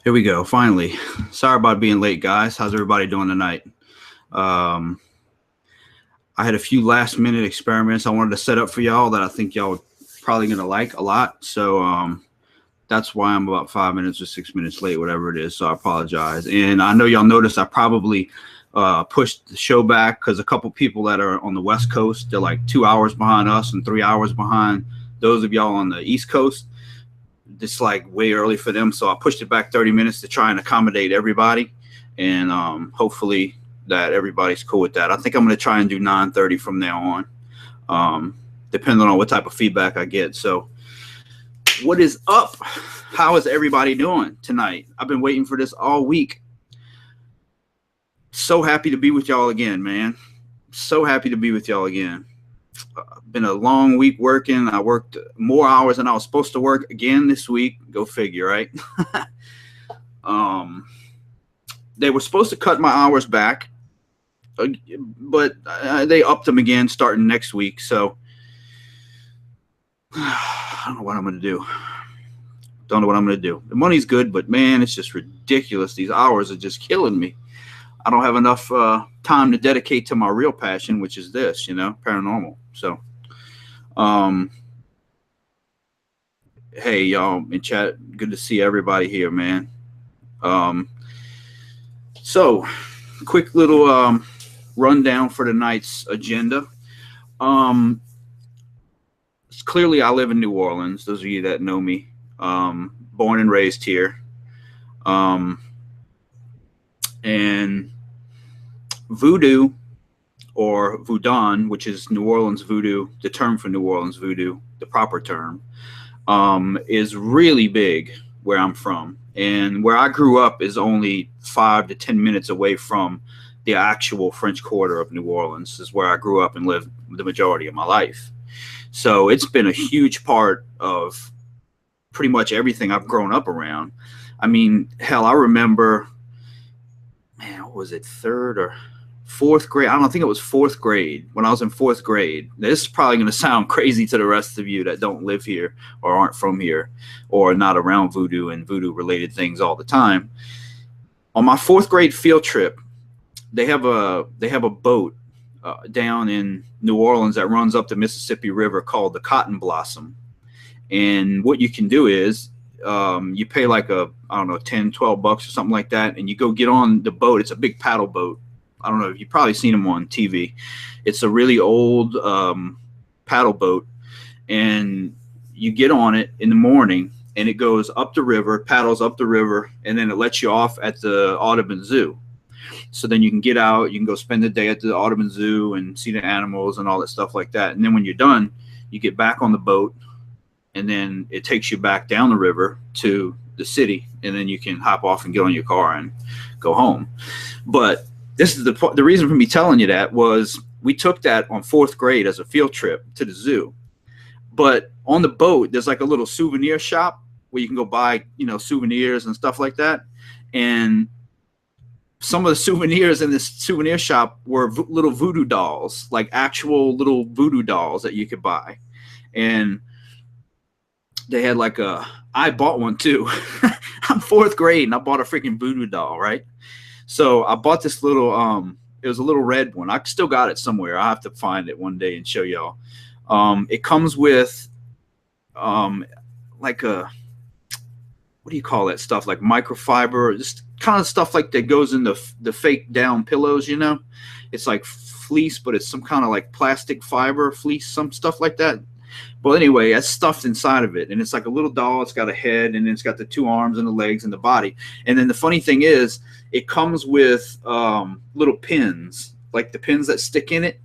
Here we go. Finally. Sorry about being late, guys. How's everybody doing tonight? I had a few last minute experiments I wanted to set up for y'all that I think y'all are probably going to like a lot. So that's why I'm about 5 minutes or 6 minutes late, whatever it is. So I apologize. And I know y'all noticed I probably pushed the show back because a couple people that are on the West Coast, they're like 2 hours behind us and 3 hours behind those of y'all on the East Coast. It's like way early for them, so I pushed it back 30 minutes to try and accommodate everybody, and hopefully that everybody's cool with that. I think I'm going to try and do 9:30 from now on, depending on what type of feedback I get. So what is up? How is everybody doing tonight? I've been waiting for this all week. So happy to be with y'all again, man. So happy to be with y'all again. Been a long week working. I worked more hours than I was supposed to work again this week. Go figure, right? They were supposed to cut my hours back, but they upped them again starting next week. So I don't know what I'm going to do. Don't know what I'm going to do. The money's good, but man, it's just ridiculous. These hours are just killing me. I don't have enough time to dedicate to my real passion, which is this, paranormal. So, hey, y'all in chat, good to see everybody here, man. So, quick little rundown for tonight's agenda. Clearly, I live in New Orleans. Those of you that know me, born and raised here. And Voodoo, or Voudon, which is New Orleans voodoo, the term for New Orleans voodoo, the proper term, is really big where I'm from. And where I grew up is only 5 to 10 minutes away from the actual French Quarter of New Orleans. This is where I grew up and lived the majority of my life. So it's been a huge part of pretty much everything I've grown up around. I mean, hell, I remember, man, what was it, third or fourth grade? I don't think it was fourth grade. When I was in fourth grade, this is probably going to sound crazy to the rest of you that don't live here or aren't from here or are not around voodoo and voodoo related things all the time. On my fourth grade field trip, they have a boat down in New Orleans that runs up the Mississippi River called the Cotton Blossom. And what you can do is you pay like I don't know, 10, 12 bucks or something like that, and you go get on the boat. It's a big paddle boat. I don't know if you've probably seen them on TV. It's a really old paddle boat, and you get on it in the morning, and it goes up the river, paddles up the river, and then it lets you off at the Audubon Zoo. So then you can get out, you can go spend the day at the Audubon Zoo and see the animals and all that stuff like that. And then when you're done, you get back on the boat, and then it takes you back down the river to the city, and then you can hop off and get on your car and go home. But this is the reason for me telling you that was we took that on fourth grade as a field trip to the zoo. But on the boat, there's like a little souvenir shop where you can go buy, souvenirs and stuff like that. And some of the souvenirs in this souvenir shop were little voodoo dolls, like actual little voodoo dolls that you could buy. And they had I bought one too. I'm fourth grade and I bought a freaking voodoo doll, right? So I bought this little, it was a little red one. I still got it somewhere. I'll have to find it one day and show y'all. It comes with like a, what do you call that stuff? Like microfiber, just kind of stuff like that goes in the fake down pillows, It's like fleece, but it's some kind of like plastic fiber fleece, some stuff like that. But anyway, that's stuffed inside of it. And it's like a little doll. It's got a head, and it's got the two arms and the legs and the body. And then the funny thing is, it comes with little pins, like the pins that stick in it.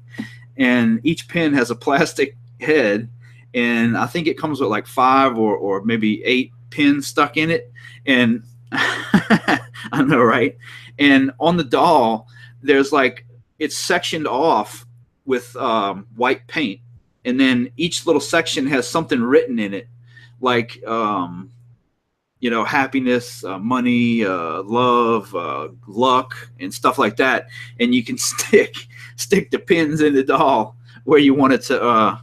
And each pin has a plastic head. And I think it comes with like 5 or maybe 8 pins stuck in it. And I know, right? And on the doll, there's it's sectioned off with white paint. And then each little section has something written in it, like, happiness, money, love, luck, and stuff like that. And you can stick the pins in the doll where you want it to,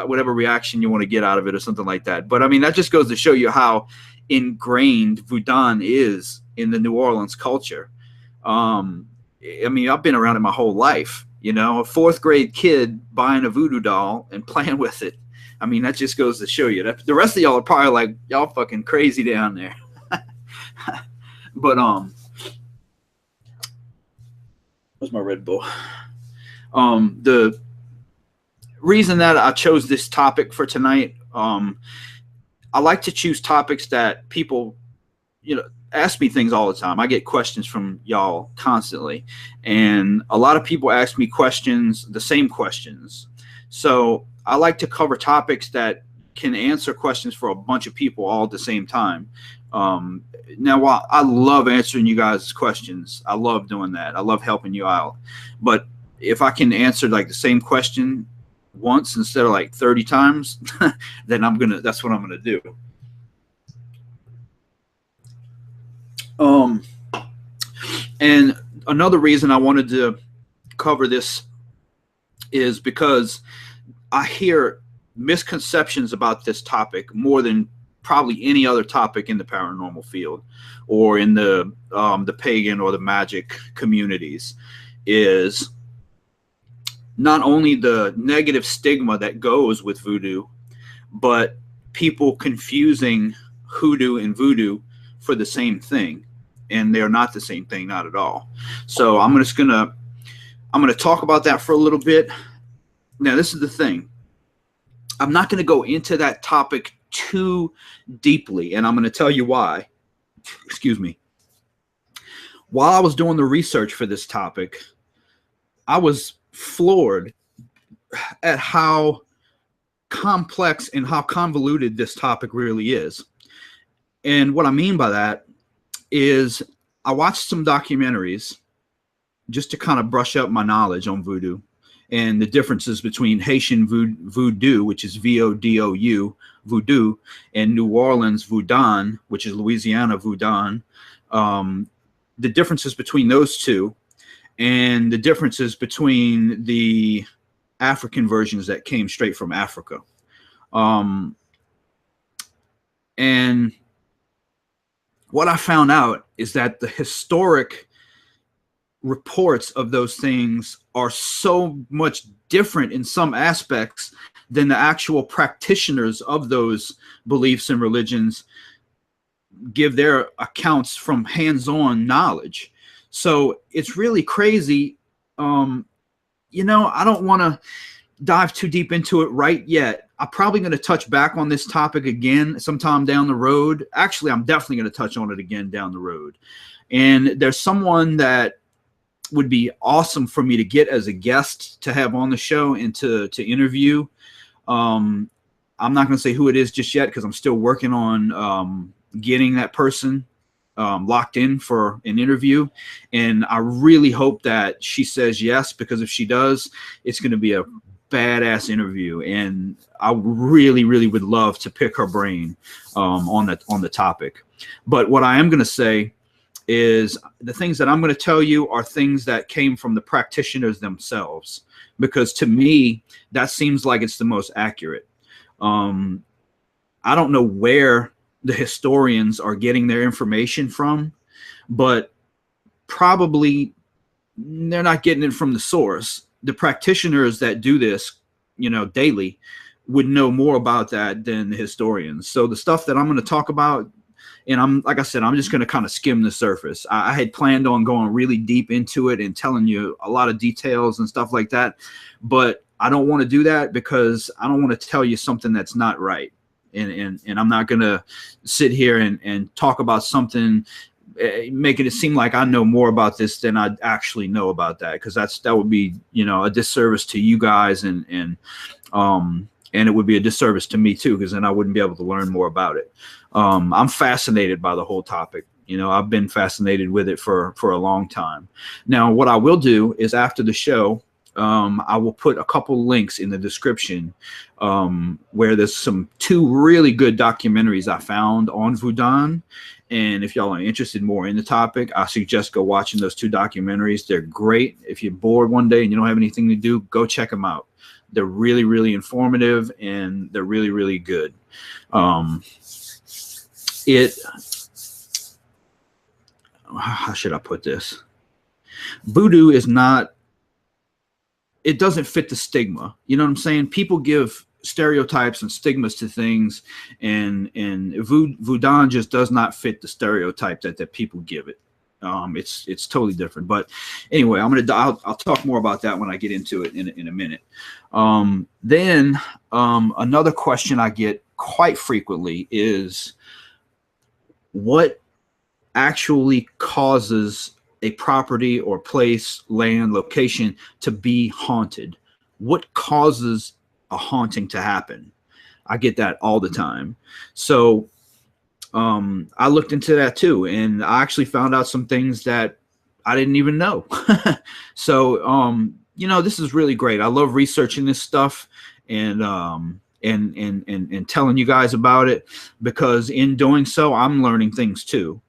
whatever reaction you want to get out of it or something like that. But I mean, that just goes to show you how ingrained Voudon is in the New Orleans culture. I mean, I've been around it my whole life. You know, a fourth grade kid buying a voodoo doll and playing with it. I mean, that just goes to show you that the rest of y'all are probably like, y'all fucking crazy down there. But where's my Red Bull? The reason that I chose this topic for tonight, I like to choose topics that people, you know, ask me things all the time. I get questions from y'all constantly, and a lot of people ask me questions, the same questions. So I like to cover topics that can answer questions for a bunch of people all at the same time. Now, while I love answering you guys' questions, I love doing that. I love helping you out. But if I can answer like the same question once instead of like 30 times, then that's what I'm gonna do. And another reason I wanted to cover this is because I hear misconceptions about this topic more than probably any other topic in the paranormal field or in the pagan or the magic communities, is not only the negative stigma that goes with voodoo, but people confusing hoodoo and voodoo for the same thing. And they're not the same thing, not at all. So I'm gonna talk about that for a little bit. Now, this is the thing. I'm not gonna go into that topic too deeply, and I'm gonna tell you why. Excuse me. While I was doing the research for this topic, I was floored at how complex and how convoluted this topic really is. And what I mean by that is I watched some documentaries just to kind of brush up my knowledge on voodoo and the differences between Haitian voodoo, which is Vodou, voodoo, and New Orleans Voudon, which is Louisiana Voudon. The differences between those two, and the differences between the African versions that came straight from Africa. And what I found out is that the historic reports of those things are so much different in some aspects than the actual practitioners of those beliefs and religions give their accounts from hands-on knowledge. So it's really crazy. You know, I don't want to dive too deep into it right yet. I'm probably going to touch back on this topic again sometime down the road. Actually, I'm definitely going to touch on it again down the road. And there's someone that would be awesome for me to get as a guest to have on the show and to interview. I'm not going to say who it is just yet because I'm still working on getting that person locked in for an interview. And I really hope that she says yes, because if she does, it's going to be a badass interview, and I really would love to pick her brain on the topic. But what I am going to say is the things that I'm going to tell you are things that came from the practitioners themselves, because to me that seems like it's the most accurate. I don't know where the historians are getting their information from, but probably they're not getting it from the source. The practitioners that do this, you know, daily would know more about that than the historians. So the stuff that I'm going to talk about, and like I said, I'm just going to kind of skim the surface. I had planned on going really deep into it and telling you a lot of details and stuff like that, but I don't want to do that because I don't want to tell you something that's not right. And I'm not going to sit here and talk about something, making it seem like I know more about this than I actually know about that, because that would be, you know, a disservice to you guys, and it would be a disservice to me too, because then I wouldn't be able to learn more about it. I'm fascinated by the whole topic. You know, I've been fascinated with it for a long time. Now, what I will do is after the show, I will put a couple links in the description where there's two really good documentaries I found on Voudon. And if y'all are interested more in the topic, I suggest go watching those two documentaries. They're great. If you're bored one day and you don't have anything to do, go check them out. They're really informative, and they're really good. how should I put this? Voodoo is not, it doesn't fit the stigma. You know what I'm saying? People give stereotypes and stigmas to things, and Voudon just does not fit the stereotype that people give it. It's totally different. But anyway, I'll talk more about that when I get into it in a minute. Then another question I get quite frequently is, what actually causes a property or place, land, location to be haunted? What causes a haunting to happen? I get that all the time. So I looked into that too, and I actually found out some things that I didn't even know. So you know, this is really great. I love researching this stuff and telling you guys about it, because in doing so, I'm learning things too.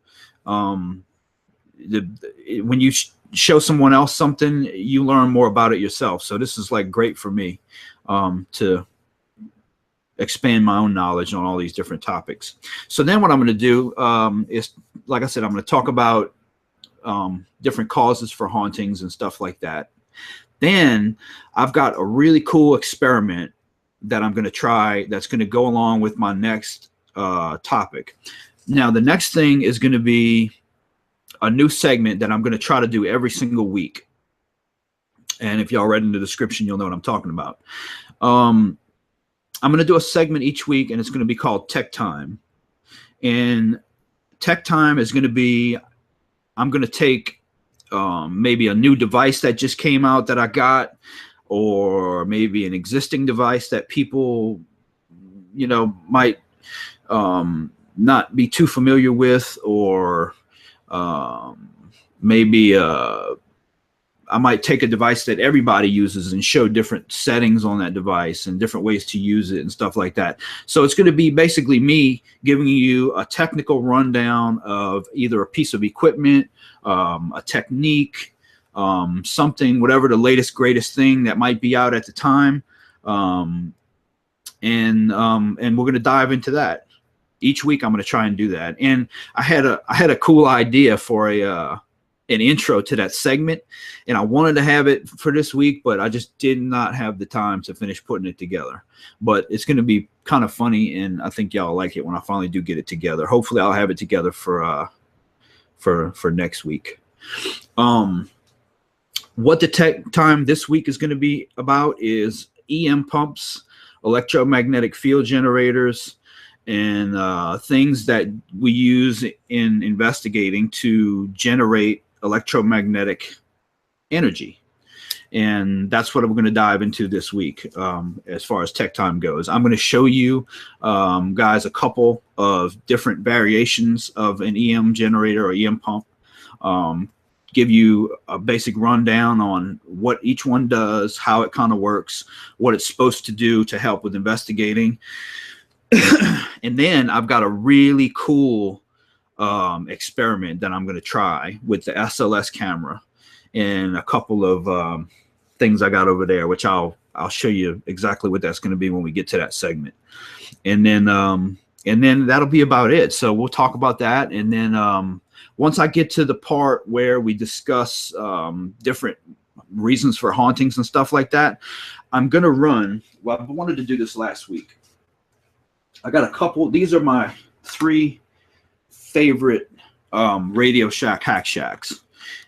When you show someone else something, you learn more about it yourself. So this is like great for me to expand my own knowledge on all these different topics. So then what I'm going to do is, like I said, I'm going to talk about different causes for hauntings and stuff like that. Then I've got a really cool experiment that I'm going to try that's going to go along with my next topic. Now, the next thing is going to be a new segment that I'm going to try to do every single week. And if y'all read in the description, you'll know what I'm talking about. I'm going to do a segment each week, and it's going to be called Tech Time. And Tech Time is going to be, I'm going to take maybe a new device that just came out that I got, or maybe an existing device that people, you know, might not be too familiar with, or maybe I might take a device that everybody uses and show different settings on that device and different ways to use it and stuff like that. So it's going to be basically me giving you a technical rundown of either a piece of equipment, a technique, something, whatever the latest, greatest thing that might be out at the time. And we're going to dive into that. Each week I'm going to try and do that. And I had a cool idea for an intro to that segment, and I wanted to have it for this week, but I just did not have the time to finish putting it together. But it's going to be kind of funny, and I think y'all like it when I finally do get it together. Hopefully I'll have it together for next week. What the Tech Time this week is going to be about is EM pumps, electromagnetic field generators, and things that we use in investigating to generate electromagnetic energy. And that's what we're going to dive into this week as far as Tech Time goes. I'm going to show you guys a couple of different variations of an EM generator or EM pump, give you a basic rundown on what each one does, how it kind of works, what it's supposed to do to help with investigating. And then I've got a really cool experiment that I'm going to try with the SLS camera and a couple of things I got over there, which I'll show you exactly what that's going to be when we get to that segment. And then that'll be about it. So we'll talk about that. And then once I get to the part where we discuss different reasons for hauntings and stuff like that, I'm going to run. Well, I wanted to do this last week. I got a couple. These are my 3 favorite Radio Shack Hack Shacks.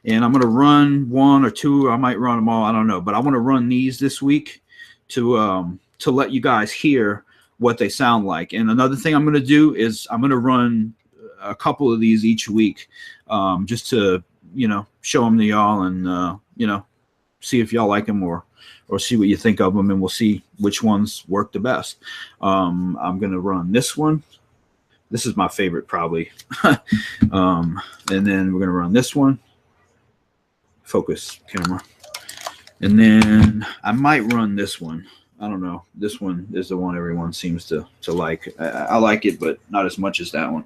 And I'm going to run 1 or 2. I might run them all. I don't know. But I want to run these this week to let you guys hear what they sound like. And another thing I'm going to do is I'm going to run a couple of these each week just to, you know, show them to y'all and, you know, see if y'all like them or see what you think of them, and we'll see which ones work the best. I'm going to run this one. This is my favorite probably. And then we're going to run this one. Focus camera. And then I might run this one. I don't know. This one is the one everyone seems to like. I like it, but not as much as that one.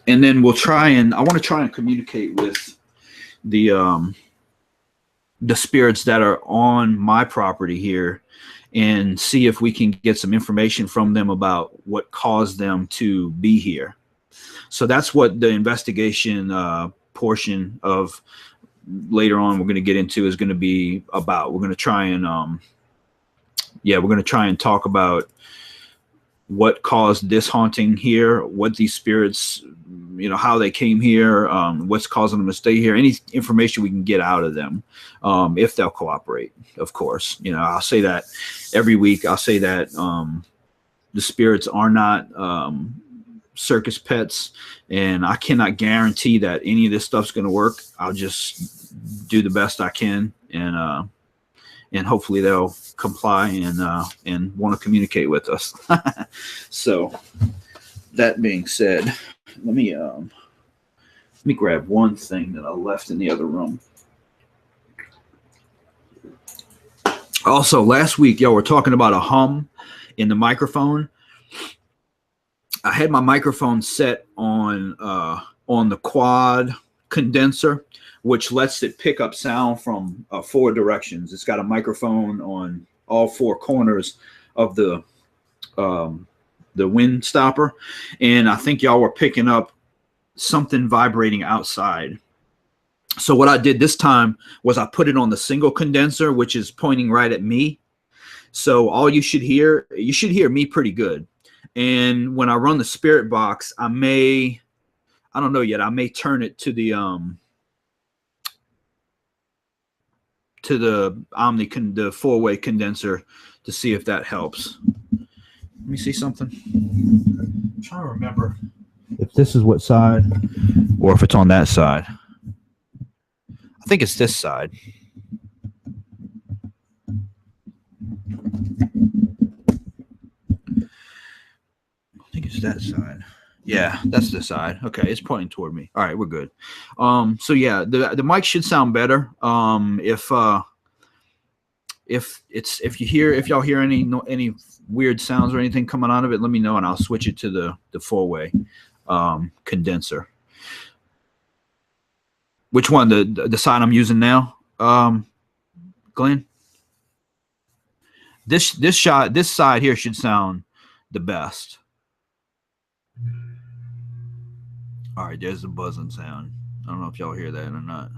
And then we'll try and, I want to try and communicate with the spirits that are on my property here and see if we can get some information from them about what caused them to be here. So that's what the investigation portion of later on we're going to get into is going to be about. We're going to try and we're going to try and talk about what caused this haunting here, what these spirits, how they came here, what's causing them to stay here, any information we can get out of them, if they'll cooperate, of course. I'll say that every week. I'll say that the spirits are not circus pets, and I cannot guarantee that any of this stuff's going to work. I'll just do the best I can, and hopefully they'll comply and want to communicate with us. So that being said, let me grab one thing that I left in the other room. Also, last week, y'all were talking about a hum in the microphone. I had my microphone set on the quad condenser, which lets it pick up sound from 4 directions. It's got a microphone on all 4 corners of the wind stopper, and I think y'all were picking up something vibrating outside. So what I did this time was I put it on the single condenser, which is pointing right at me. So all you should hear me pretty good. And when I run the spirit box, I don't know yet, I may turn it to the the 4-way condenser to see if that helps. Let me see something. I'm trying to remember if this is what side or if it's on that side. I think it's this side. I think it's that side. Yeah, that's the side. Okay, it's pointing toward me. All right, we're good. So yeah, the mic should sound better. If y'all hear any weird sounds or anything coming out of it, let me know and I'll switch it to the 4-way condenser. Which one? The side I'm using now, Glenn? This side here should sound the best. All right, there's the buzzing sound. I don't know if y'all hear that or not.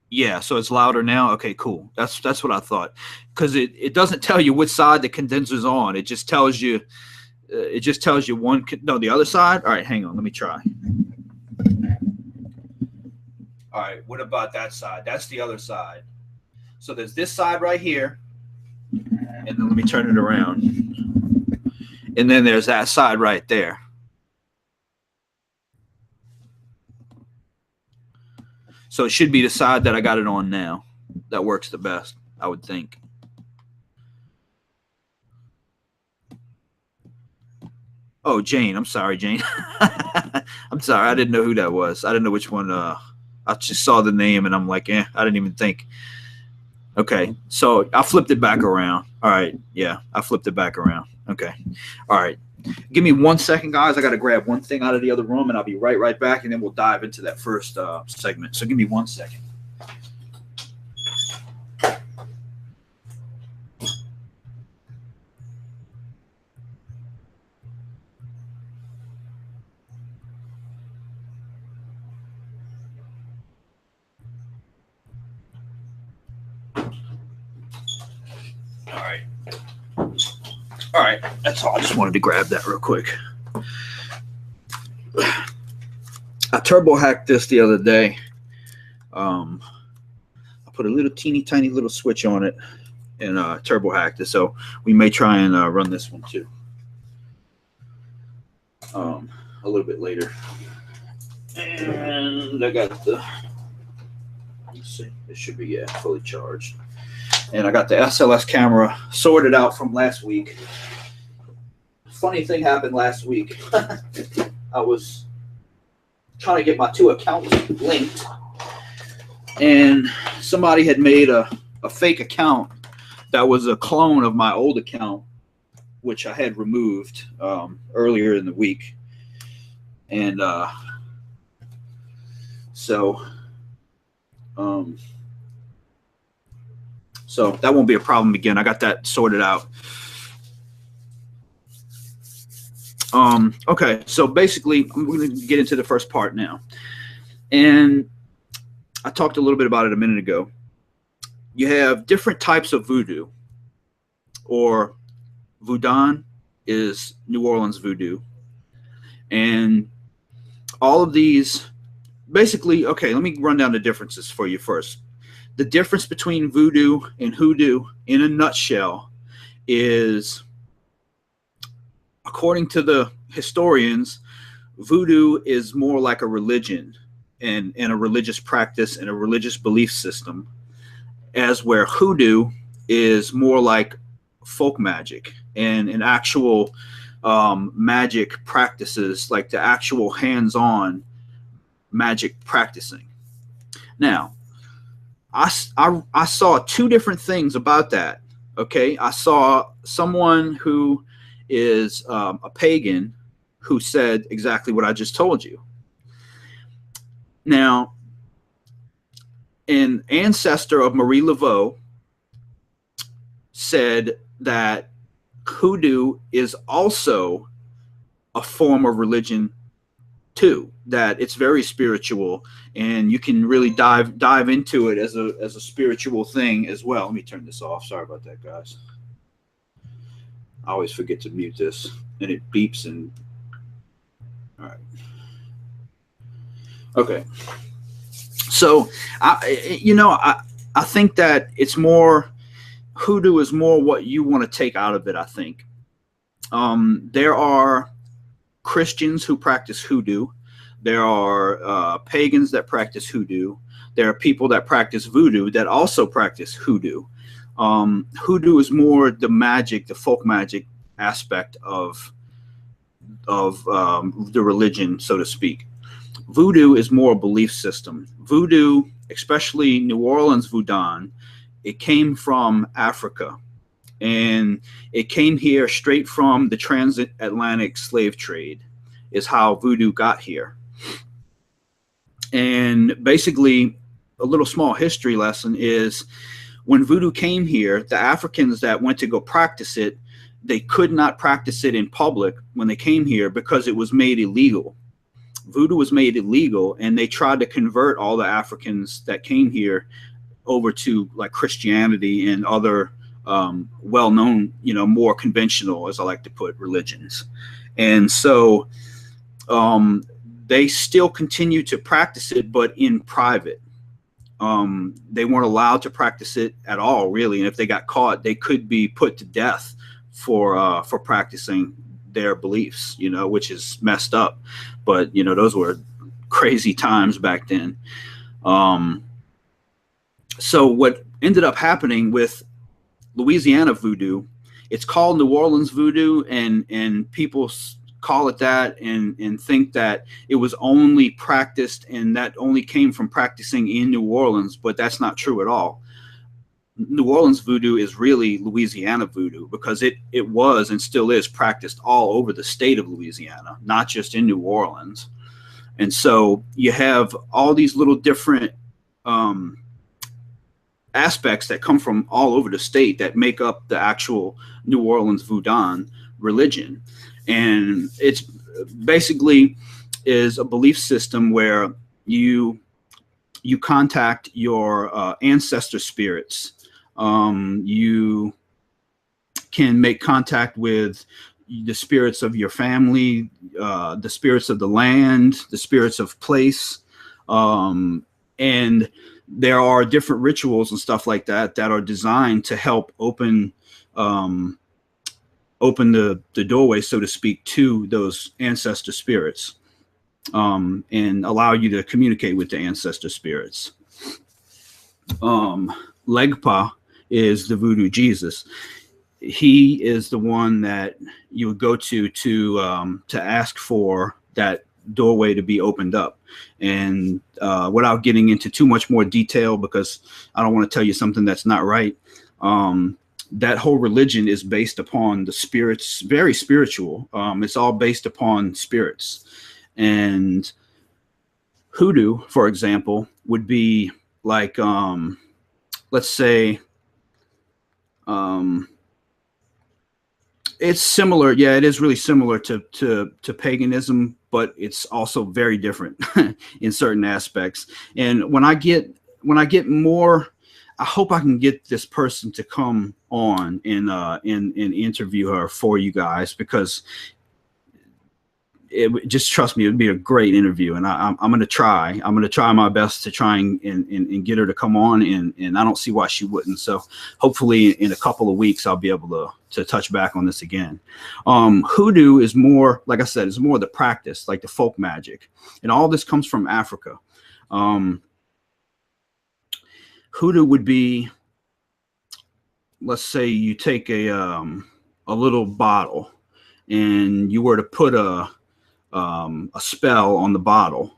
Yeah, so it's louder now. Okay, cool. That's what I thought, because it doesn't tell you which side the condenser's on. It just tells you the other side. All right, hang on. Let me try. All right, what about that side? That's the other side. So there's this side right here, and then let me turn it around, and then there's that side right there. So it should be the side that I got it on now. That works the best, I would think. Oh, Jane. I'm sorry, Jane. I'm sorry. I didn't know who that was. I didn't know which one. I just saw the name, and I'm like, I didn't even think. Okay, so I flipped it back around. All right, yeah, I flipped it back around. Okay, all right. Give me 1 second, guys. I got to grab one thing out of the other room, and I'll be right back, and then we'll dive into that first segment. So give me 1 second. All right, that's all. I just wanted to grab that real quick. I turbo hacked this the other day. I put a little teeny tiny little switch on it and turbo hacked it. So we may try and run this one too a little bit later. And I got the, let's see, it should be fully charged. And I got the SLS camera sorted out from last week. Funny thing happened last week. I was trying to get my 2 accounts linked, and somebody had made a fake account that was a clone of my old account, which I had removed earlier in the week. And So that won't be a problem again. I got that sorted out. Okay, so basically, I'm going to get into the first part now. And I talked a little bit about it a minute ago. You have different types of voodoo, or Voudon is New Orleans voodoo. And all of these, basically, okay, let me run down the differences for you first. The difference between voodoo and hoodoo, in a nutshell, is, according to the historians, voodoo is more like a religion and a religious practice and a religious belief system, as where hoodoo is more like folk magic and an actual magic practices, like the actual hands-on magic practicing. Now, I saw two different things about that. Okay, I saw someone who is a pagan who said exactly what I just told you. Now, an ancestor of Marie Laveau said that hoodoo is also a form of religion too, that it's very spiritual and you can really dive into it as a spiritual thing as well. Let me turn this off. Sorry about that, guys. I always forget to mute this and it beeps. And all right. Okay. So I think that it's more, hoodoo is more what you want to take out of it. I think there are Christians who practice hoodoo. There are pagans that practice hoodoo. There are people that practice voodoo that also practice hoodoo. Hoodoo is more the magic, the folk magic aspect of the religion, so to speak. Voodoo is more a belief system. Voodoo, especially New Orleans Voudon, it came from Africa. And it came here straight from the transatlantic slave trade, is how voodoo got here. And basically, a little small history lesson is, when voodoo came here, the Africans that went to go practice it, they could not practice it in public when they came here because it was made illegal. Voodoo was made illegal, and they tried to convert all the Africans that came here over to like Christianity and other well-known, more conventional, as I like to put, religions. And so they still continue to practice it, but in private. They weren't allowed to practice it at all, really. And if they got caught, they could be put to death for practicing their beliefs, which is messed up. But, those were crazy times back then. So what ended up happening with Louisiana voodoo, it's called New Orleans voodoo, and people call it that and think that it was only practiced and that only came from practicing in New Orleans, but that's not true at all. New Orleans voodoo is really Louisiana voodoo, because it was and still is practiced all over the state of Louisiana, not just in New Orleans. And so you have all these little different aspects that come from all over the state that make up the actual New Orleans Voudon religion. And it's basically is a belief system where you contact your ancestor spirits. You can make contact with the spirits of your family, the spirits of the land, the spirits of place, and there are different rituals and stuff like that that are designed to help open the doorway, so to speak, to those ancestor spirits, and allow you to communicate with the ancestor spirits. Legpa is the voodoo Jesus. He is the one that you would go to ask for that doorway to be opened up. And without getting into too much more detail, because I don't want to tell you something that's not right, that whole religion is based upon the spirits, very spiritual. It's all based upon spirits. And hoodoo, for example, would be like, let's say um, it's similar. Yeah, it is really similar to paganism, but it's also very different in certain aspects. And when I get more, I hope I can get this person to come on and interview her for you guys, because just trust me, it would be a great interview. And I'm going to try. I'm going to try my best to try and get her to come on. And I don't see why she wouldn't. So hopefully in a couple of weeks, I'll be able to touch back on this again. Hoodoo is more, like I said, it's more the practice, like the folk magic. And all this comes from Africa. Hoodoo would be, let's say you take a little bottle and you were to put a spell on the bottle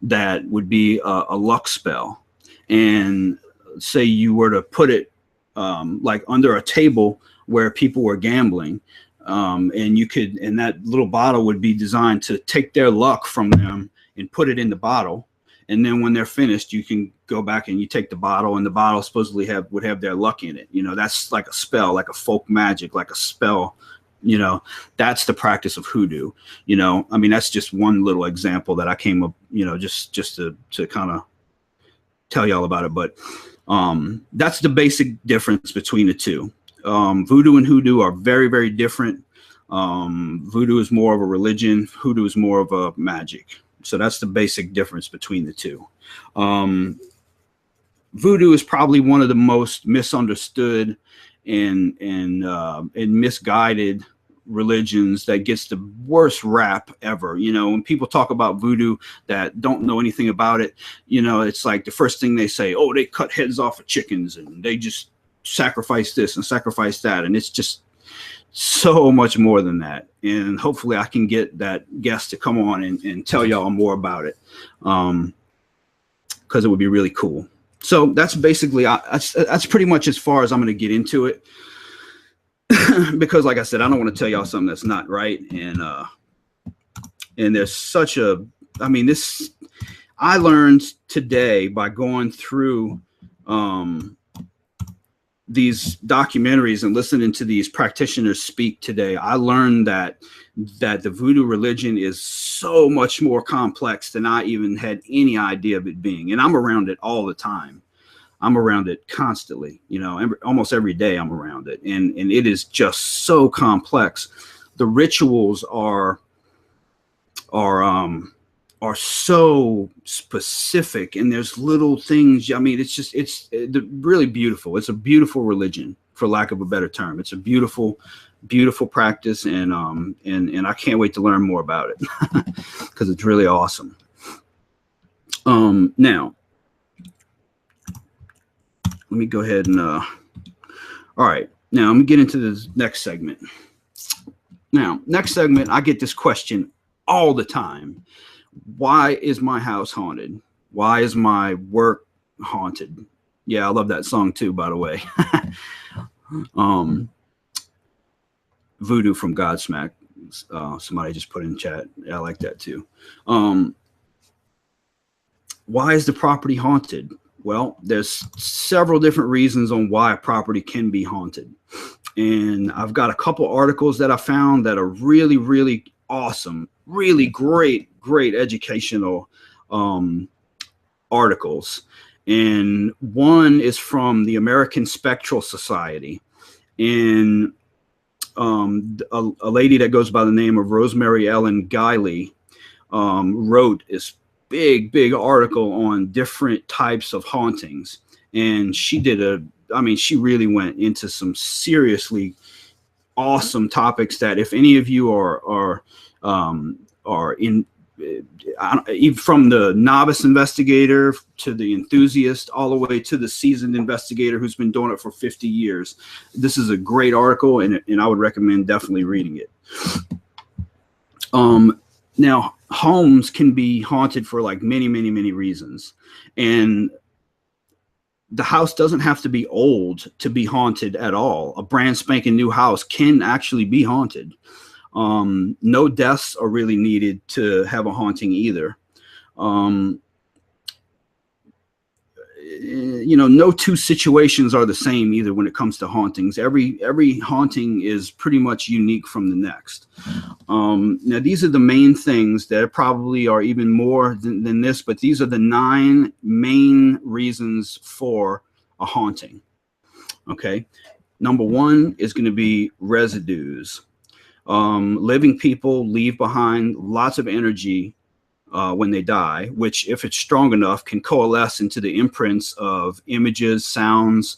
that would be a luck spell, and say you were to put it like under a table where people were gambling, and that little bottle would be designed to take their luck from them and put it in the bottle, and then when they're finished, you can go back and you take the bottle, and the bottle supposedly would have their luck in it. That's like a spell, like a folk magic, like a spell. That's the practice of hoodoo. I mean, that's just one little example that I came up, just to kind of tell y'all about it. But that's the basic difference between the two. Voodoo and hoodoo are very, very different. Voodoo is more of a religion. Hoodoo is more of a magic. So that's the basic difference between the two. Voodoo is probably one of the most misunderstood and misguided religions that gets the worst rap ever. When people talk about voodoo that don't know anything about it, it's like the first thing they say, oh, they cut heads off of chickens and they just sacrifice this and sacrifice that. And it's just so much more than that. And hopefully I can get that guest to come on and tell y'all more about it, because it would be really cool. So that's basically, that's pretty much as far as I'm going to get into it, because like I said, I don't want to tell y'all something that's not right. And there's such I learned today by going through these documentaries and listening to these practitioners speak today. I learned that the voodoo religion is so much more complex than I even had any idea of it being. And I'm around it all the time. I'm around it constantly, almost every day I'm around it. And it is just so complex. The rituals are so specific, and there's little things. I mean, it's really beautiful. It's a beautiful religion, for lack of a better term. It's a beautiful, beautiful practice. And I can't wait to learn more about it because it's really awesome. Now, let me go ahead and, all right, now I'm gonna get into the next segment. Now, next segment, I get this question all the time. Why is my house haunted? Why is my work haunted? Yeah, I love that song too, by the way. Voodoo from Godsmack. Somebody just put in chat. Yeah, I like that too. Why is the property haunted? Well, there's several different reasons on why a property can be haunted. And I've got a couple articles that I found that are really, really awesome, really great educational articles. And one is from the American Spectral Society. And a lady that goes by the name of Rosemary Ellen Guiley wrote this big article on different types of hauntings. And she she really went into some seriously awesome topics that if any of you are in, even from the novice investigator to the enthusiast, all the way to the seasoned investigator who's been doing it for 50 years, this is a great article, and I would recommend definitely reading it. Now, homes can be haunted for like many reasons, and the house doesn't have to be old to be haunted at all. A brand spanking new house can actually be haunted. No deaths are really needed to have a haunting either. no two situations are the same either when it comes to hauntings. Every haunting is pretty much unique from the next. Now, these are the main things that probably are even more than this, but these are the 9 main reasons for a haunting. Okay. Number 1 is going to be residues. Living people leave behind lots of energy when they die, which, if it's strong enough, can coalesce into the imprints of images, sounds,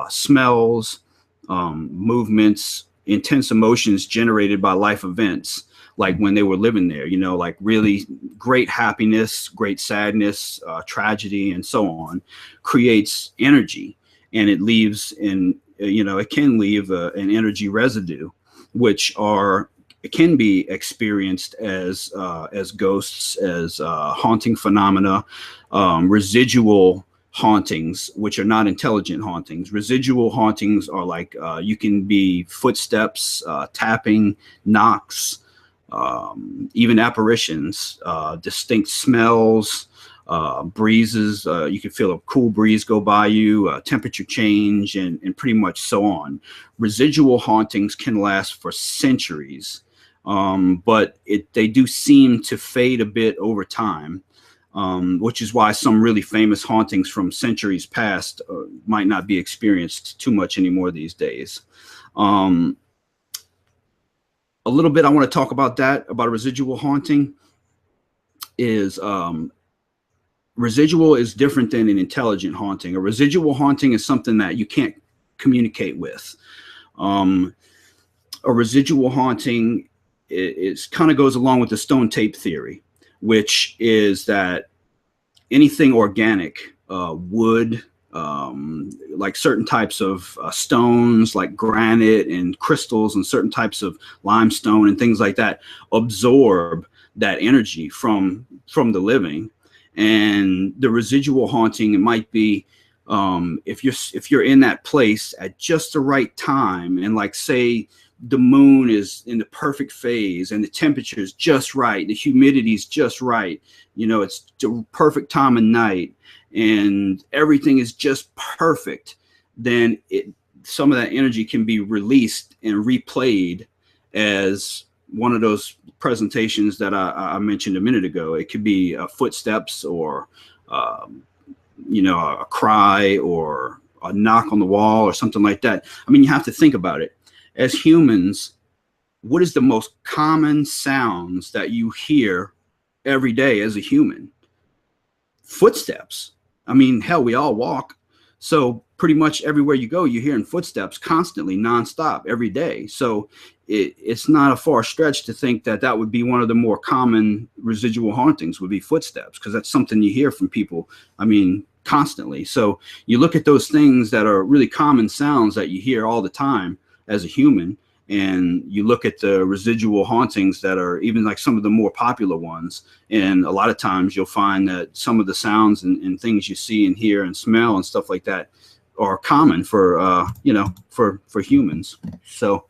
smells, movements, intense emotions generated by life events, like when they were living there, like really great happiness, great sadness, tragedy, and so on, creates energy. And it leaves it can leave an energy residue, which can be experienced as ghosts, as haunting phenomena, residual hauntings, which are not intelligent hauntings. Residual hauntings are like you can be footsteps, tapping, knocks, even apparitions, distinct smells, breezes. You can feel a cool breeze go by you, temperature change, and pretty much so on. Residual hauntings can last for centuries. But they do seem to fade a bit over time, which is why some really famous hauntings from centuries past might not be experienced too much anymore these days. A little bit I want to talk about a residual haunting is residual is different than an intelligent haunting. A residual haunting is something that you can't communicate with. A residual haunting it kind of goes along with the stone tape theory, which is that anything organic, wood, like certain types of stones, like granite and crystals, and certain types of limestone and things like that, absorb that energy from the living. And the residual haunting, it might be if you're in that place at just the right time, and like say the moon is in the perfect phase and the temperature is just right, the humidity is just right, it's the perfect time of night and everything is just perfect, then some of that energy can be released and replayed as one of those presentations that I mentioned a minute ago. It could be footsteps or a cry or a knock on the wall or something like that. I mean, you have to think about it. As humans, what is the most common sounds that you hear every day as a human? Footsteps. I mean, hell, we all walk. So pretty much everywhere you go, you're hearing footsteps constantly, nonstop, every day. So it's not a far stretch to think that would be one of the more common residual hauntings, would be footsteps, because that's something you hear from people, I mean, constantly. So you look at those things that are really common sounds that you hear all the time as a human, and you look at the residual hauntings that are even like some of the more popular ones, and a lot of times you'll find that some of the sounds and things you see and hear and smell and stuff like that are common for for humans. So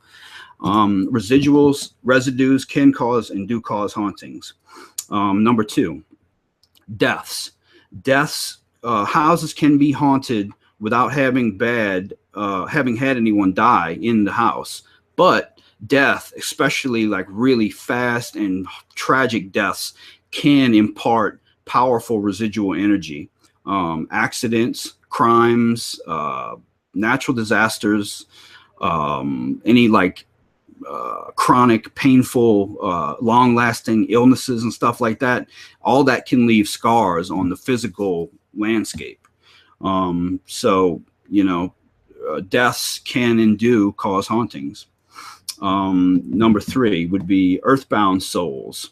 residues can cause and do cause hauntings. Number 2, deaths. Houses can be haunted without having had anyone die in the house, but death, especially like really fast and tragic deaths, can impart powerful residual energy. Accidents, crimes, natural disasters, any like chronic, painful, long-lasting illnesses and stuff like that, all that can leave scars on the physical landscape. So deaths can and do cause hauntings. Number 3 would be earthbound souls.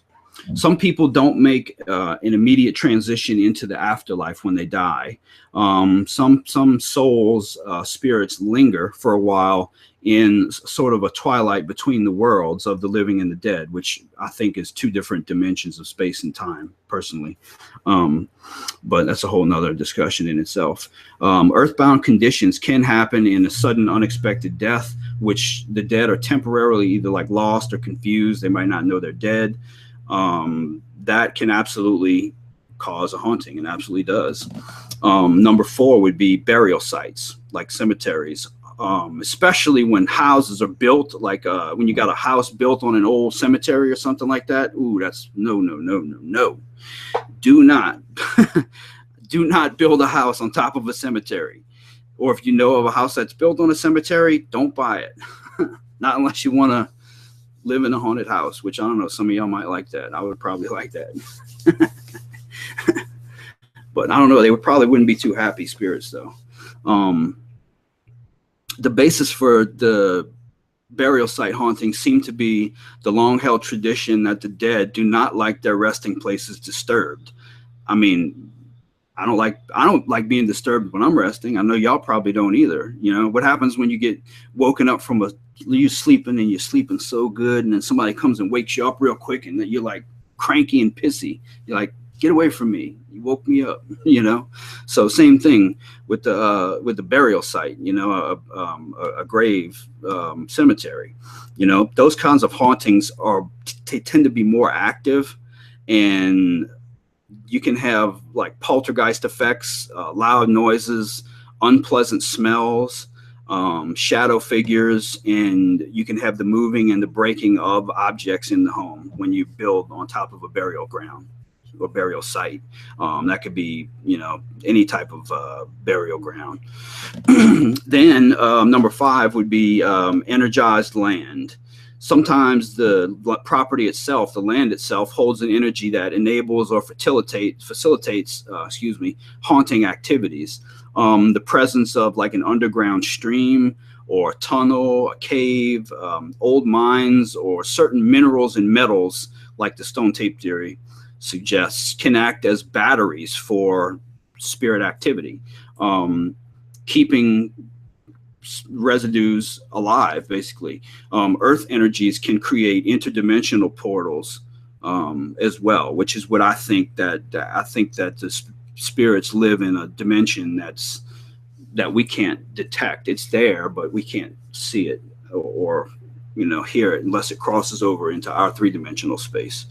Some people don't make an immediate transition into the afterlife when they die. Some souls, spirits, linger for a while in sort of a twilight between the worlds of the living and the dead, which I think is 2 different dimensions of space and time, personally. But that's a whole nother discussion in itself. Earthbound conditions can happen in a sudden, unexpected death, which the dead are temporarily either like lost or confused. They might not know they're dead. That can absolutely cause a haunting, and absolutely does. Number 4 would be burial sites like cemeteries, especially when houses are built, like when you got a house built on an old cemetery or something like that. Ooh, that's no, no, no, no, no. Do not, do not build a house on top of a cemetery. Or if you know of a house that's built on a cemetery, don't buy it. Not unless you want to live in a haunted house, which I don't know, some of y'all might like that. I would probably like that. But I don't know, they probably wouldn't be too happy spirits though. The basis for the burial site haunting seem to be the long-held tradition that the dead do not like their resting places disturbed. I mean, I don't like being disturbed when I'm resting. I know y'all probably don't either. You know, what happens when you get woken up from you sleeping and you're sleeping so good, and then somebody comes and wakes you up real quick, and then you're like cranky and pissy. You're like, get away from me. You woke me up, you know? So same thing with the burial site, you know, a grave, cemetery, you know, those kinds of hauntings tend to be more active, and you can have like poltergeist effects, loud noises, unpleasant smells, shadow figures, and you can have the moving and the breaking of objects in the home when you build on top of a burial ground or burial site. That could be, you know, any type of burial ground. Then number 5 would be energized land. Sometimes the property itself, the land itself, holds an energy that enables or facilitates haunting activities. The presence of like an underground stream or a tunnel, a cave, old mines, or certain minerals and metals, like the stone tape theory suggests, can act as batteries for spirit activity, keeping residues alive, basically. Earth energies can create interdimensional portals as well, which is what I think that the spirits live in a dimension that we can't detect. It's there, but we can't see it or you know, hear it unless it crosses over into our 3-dimensional space.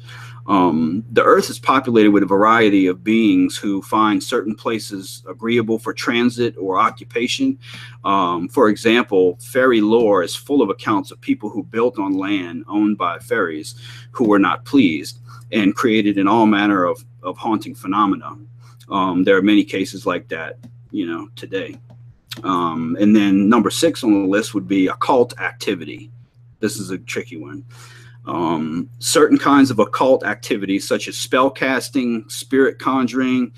The earth is populated with a variety of beings who find certain places agreeable for transit or occupation. For example, fairy lore is full of accounts of people who built on land owned by fairies who were not pleased and created in all manner of haunting phenomena. There are many cases like that, you know, today. And then number 6 on the list would be occult activity. This is a tricky one. Certain kinds of occult activities, such as spell casting, spirit conjuring,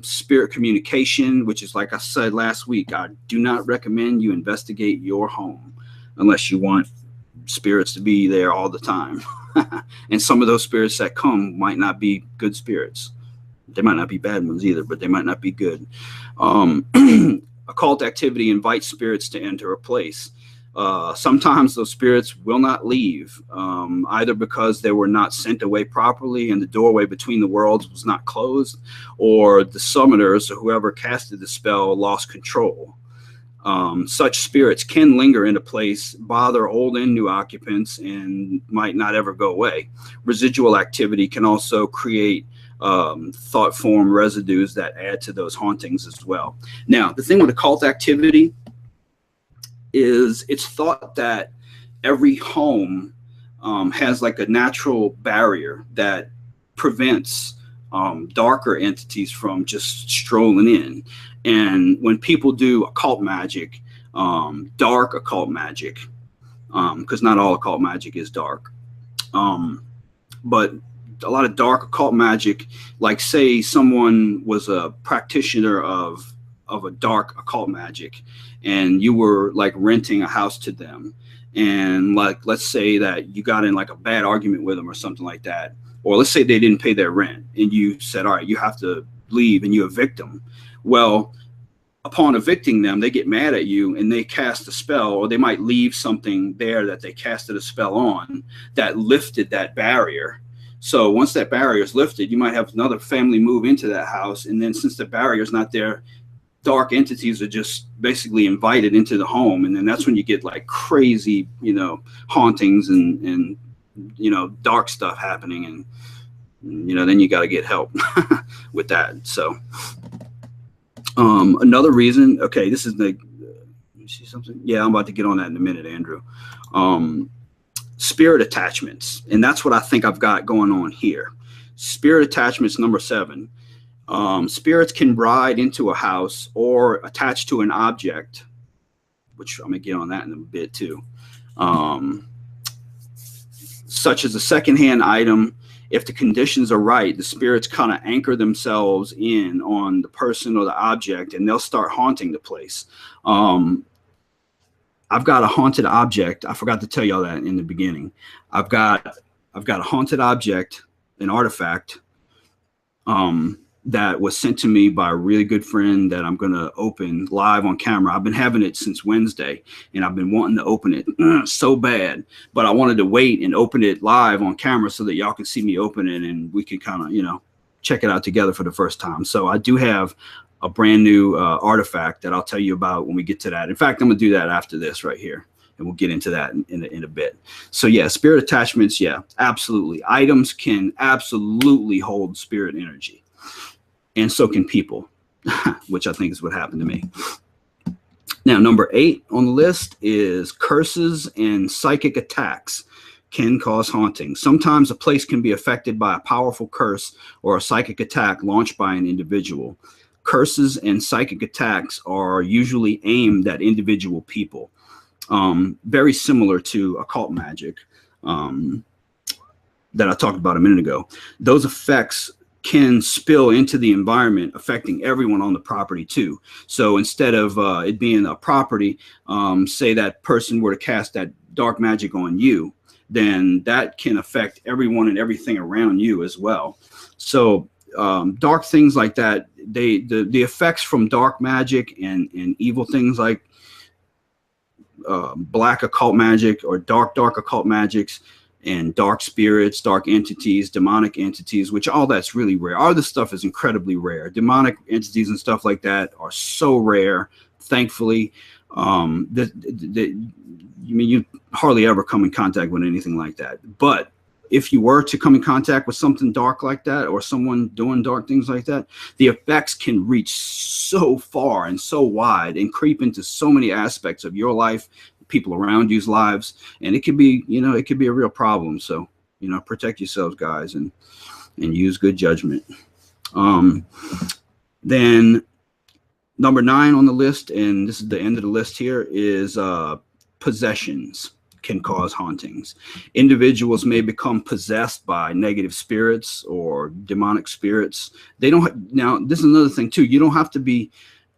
spirit communication, which is, like I said last week, I do not recommend you investigate your home unless you want spirits to be there all the time. And some of those spirits that come might not be good spirits. They might not be bad ones either, but they might not be good. Occult activity invites spirits to enter a place. Sometimes those spirits will not leave, either because they were not sent away properly and the doorway between the worlds was not closed, or the summoners or whoever casted the spell lost control. Such spirits can linger in a place, bother old and new occupants, and might not ever go away. Residual activity can also create thought form residues that add to those hauntings as well. Now, the thing with occult activity is it's thought that every home has like a natural barrier that prevents darker entities from just strolling in. And when people do occult magic, dark occult magic, because not all occult magic is dark, but a lot of dark occult magic, like say someone was a practitioner of a dark occult magic, and you were like renting a house to them, and like let's say that you got in like a bad argument with them or something like that, or let's say they didn't pay their rent and you said, all right, you have to leave, and you evict them. Well, upon evicting them, they get mad at you and they cast a spell, or they might leave something there that they casted a spell on that lifted that barrier. So once that barrier is lifted, you might have another family move into that house, and then since the barrier is not there, dark entities are just basically invited into the home, and then that's when you get like crazy, you know, hauntings and you know, dark stuff happening, and you know, then you got to get help with that. So Another reason, okay, this is the, you see something? Yeah, I'm about to get on that in a minute, Andrew. Spirit attachments, and that's what I think I've got going on here. Spirit attachments, number 7. Spirits can ride into a house or attach to an object, which I'm going to get on that in a bit too, such as a secondhand item. If the conditions are right, the spirits kind of anchor themselves in on the person or the object, and they'll start haunting the place. I've got a haunted object. I forgot to tell y'all that in the beginning. I've got a haunted object, an artifact, that was sent to me by a really good friend that I'm going to open live on camera. I've been having it since Wednesday, and I've been wanting to open it so bad, but I wanted to wait and open it live on camera so that y'all can see me open it and we can kind of, you know, check it out together for the first time. So I do have a brand new artifact that I'll tell you about when we get to that. In fact, I'm going to do that after this right here, and we'll get into that in a bit. So yeah, spirit attachments, yeah, absolutely. Items can absolutely hold spirit energy. And so can people, which I think is what happened to me. Now, number 8 on the list is curses and psychic attacks can cause haunting. Sometimes a place can be affected by a powerful curse or a psychic attack launched by an individual. Curses and psychic attacks are usually aimed at individual people, very similar to occult magic that I talked about a minute ago. Those effects can spill into the environment, affecting everyone on the property too. So instead of it being a property, say that person were to cast that dark magic on you, then that can affect everyone and everything around you as well. So dark things like that, the effects from dark magic and evil things like black occult magic or dark occult magics, and dark spirits, dark entities, demonic entities, which all that's really rare. All this stuff is incredibly rare. Demonic entities and stuff like that are so rare, thankfully. You hardly ever come in contact with anything like that. But if you were to come in contact with something dark like that, or someone doing dark things like that, the effects can reach so far and so wide and creep into so many aspects of your life, people around you's lives, and it could be, you know, it could be a real problem. So, you know, protect yourselves, guys, and use good judgment. Then number 9 on the list, and this is the end of the list here, is possessions can cause hauntings. Individuals may become possessed by negative spirits or demonic spirits. They don't. Now, this is another thing too. You don't have to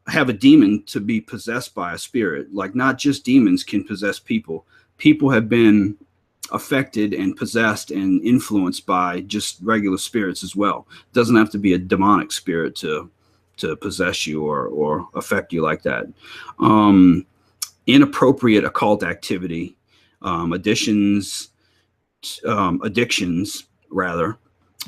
have a demon to be possessed by a spirit. Like, not just demons can possess people. People have been affected and possessed and influenced by just regular spirits as well. It doesn't have to be a demonic spirit to possess you or affect you like that. Inappropriate occult activity, addictions rather,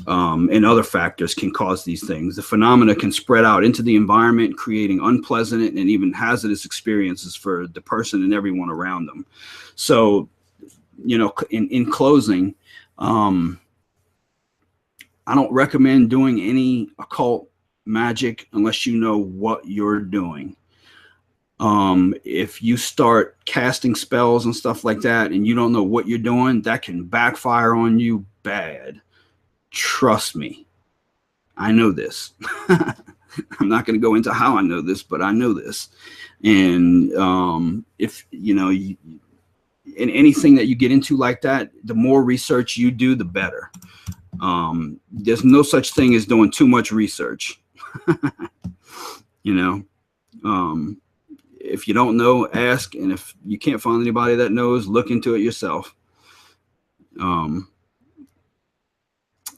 and other factors can cause these things. The phenomena can spread out into the environment, creating unpleasant and even hazardous experiences for the person and everyone around them. So, you know, in closing, I don't recommend doing any occult magic unless you know what you're doing. If you start casting spells and stuff like that and you don't know what you're doing, that can backfire on you bad. Trust me, I know this. I'm not going to go into how I know this, but I know this. And if you know, in anything that you get into like that, the more research you do, the better. There's no such thing as doing too much research. You know, if you don't know, ask, and if you can't find anybody that knows, look into it yourself.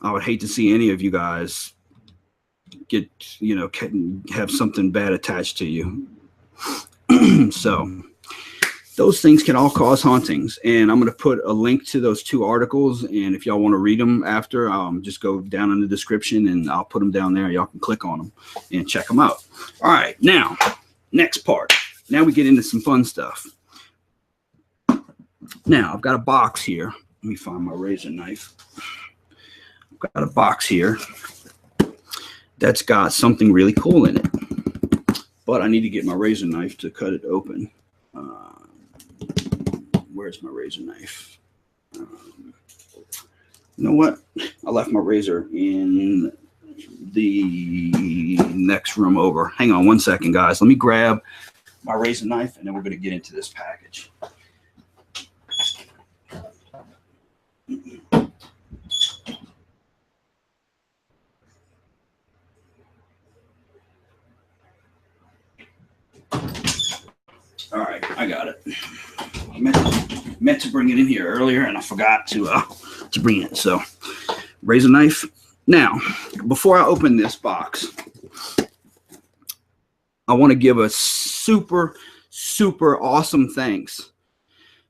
I would hate to see any of you guys get, you know, have something bad attached to you. So those things can all cause hauntings, and I'm going to put a link to those 2 articles, and if y'all want to read them after, just go down in the description and I'll put them down there. Y'all can click on them and check them out. All right, now next part. Now we get into some fun stuff. Now I've got a box here. Let me find my razor knife. I've got a box here that's got something really cool in it. but I need to get my razor knife to cut it open. Where's my razor knife? You know what? I left my razor in the next room over. Hang on one second, guys. Let me grab my razor knife, and then we're going to get into this package. All right, I got it. I meant to bring it in here earlier, and I forgot to bring it. So, razor knife. Now, before I open this box, I want to give a super awesome thanks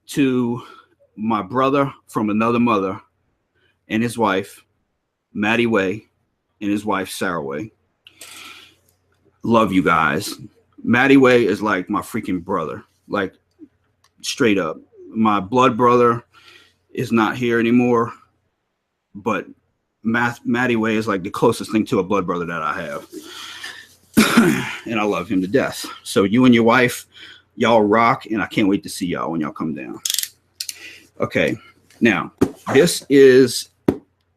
to my brother from another mother and his wife, Maddie Way, and his wife, Sarah Way. Love you guys. Maddie Way is like my freaking brother, like straight up. My blood brother is not here anymore, but Maddie Way is like the closest thing to a blood brother that I have. And I love him to death. So you and your wife, y'all rock, and I can't wait to see y'all when y'all come down. Okay, now this is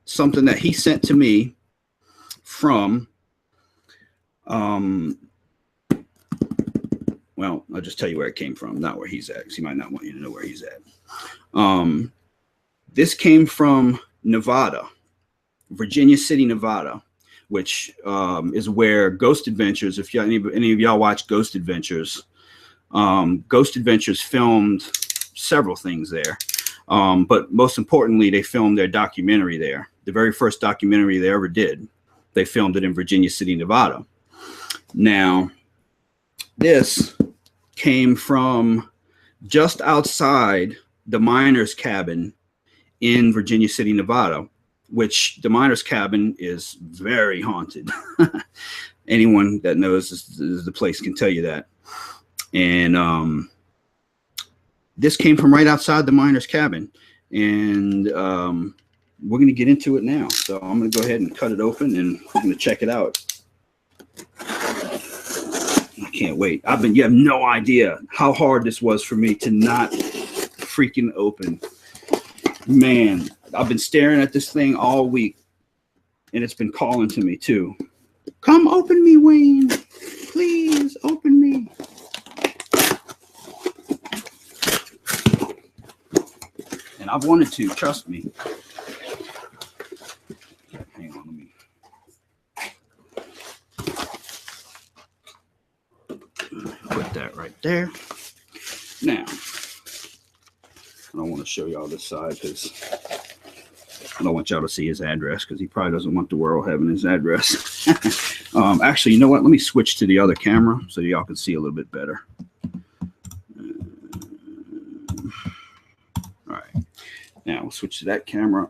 something that he sent to me from, well, I'll just tell you where it came from, not where he's at, because he might not want you to know where he's at. This came from Nevada, Virginia City, Nevada, which is where Ghost Adventures, if any of y'all watch Ghost Adventures, Ghost Adventures filmed several things there. But most importantly, they filmed their documentary there. The very first documentary they ever did. They filmed it in Virginia City, Nevada. Now, this came from just outside the miner's cabin in Virginia City, Nevada, which the miner's cabin is very haunted. Anyone that knows the place can tell you that. And this came from right outside the miner's cabin. And we're going to get into it now. So I'm going to go ahead and cut it open, and we're going to check it out. I can't wait. You have no idea how hard this was for me to not freaking open. Man, I've been staring at this thing all week, and it's been calling to me too. Come open me, Wayne. Please open me. And I've wanted to, trust me. Hang on, let me put that right there. Now, I don't want to show y'all this side because I don't want y'all to see his address, because he probably doesn't want the world having his address. Actually, you know what? Let me switch to the other camera so y'all can see a little bit better. All right. Now we'll switch to that camera.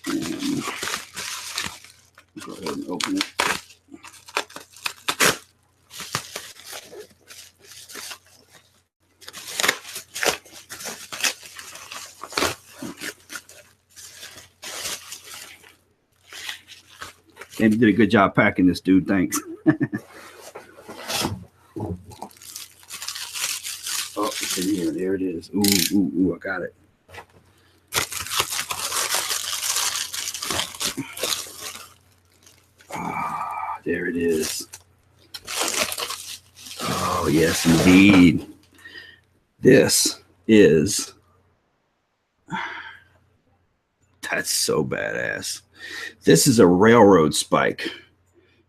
And go ahead and open it. And you did a good job packing this, dude. Thanks. Oh, it's in here. There it is. Ooh, I got it. Ah, there it is. Oh, yes, indeed. This is... That's so badass. This is a railroad spike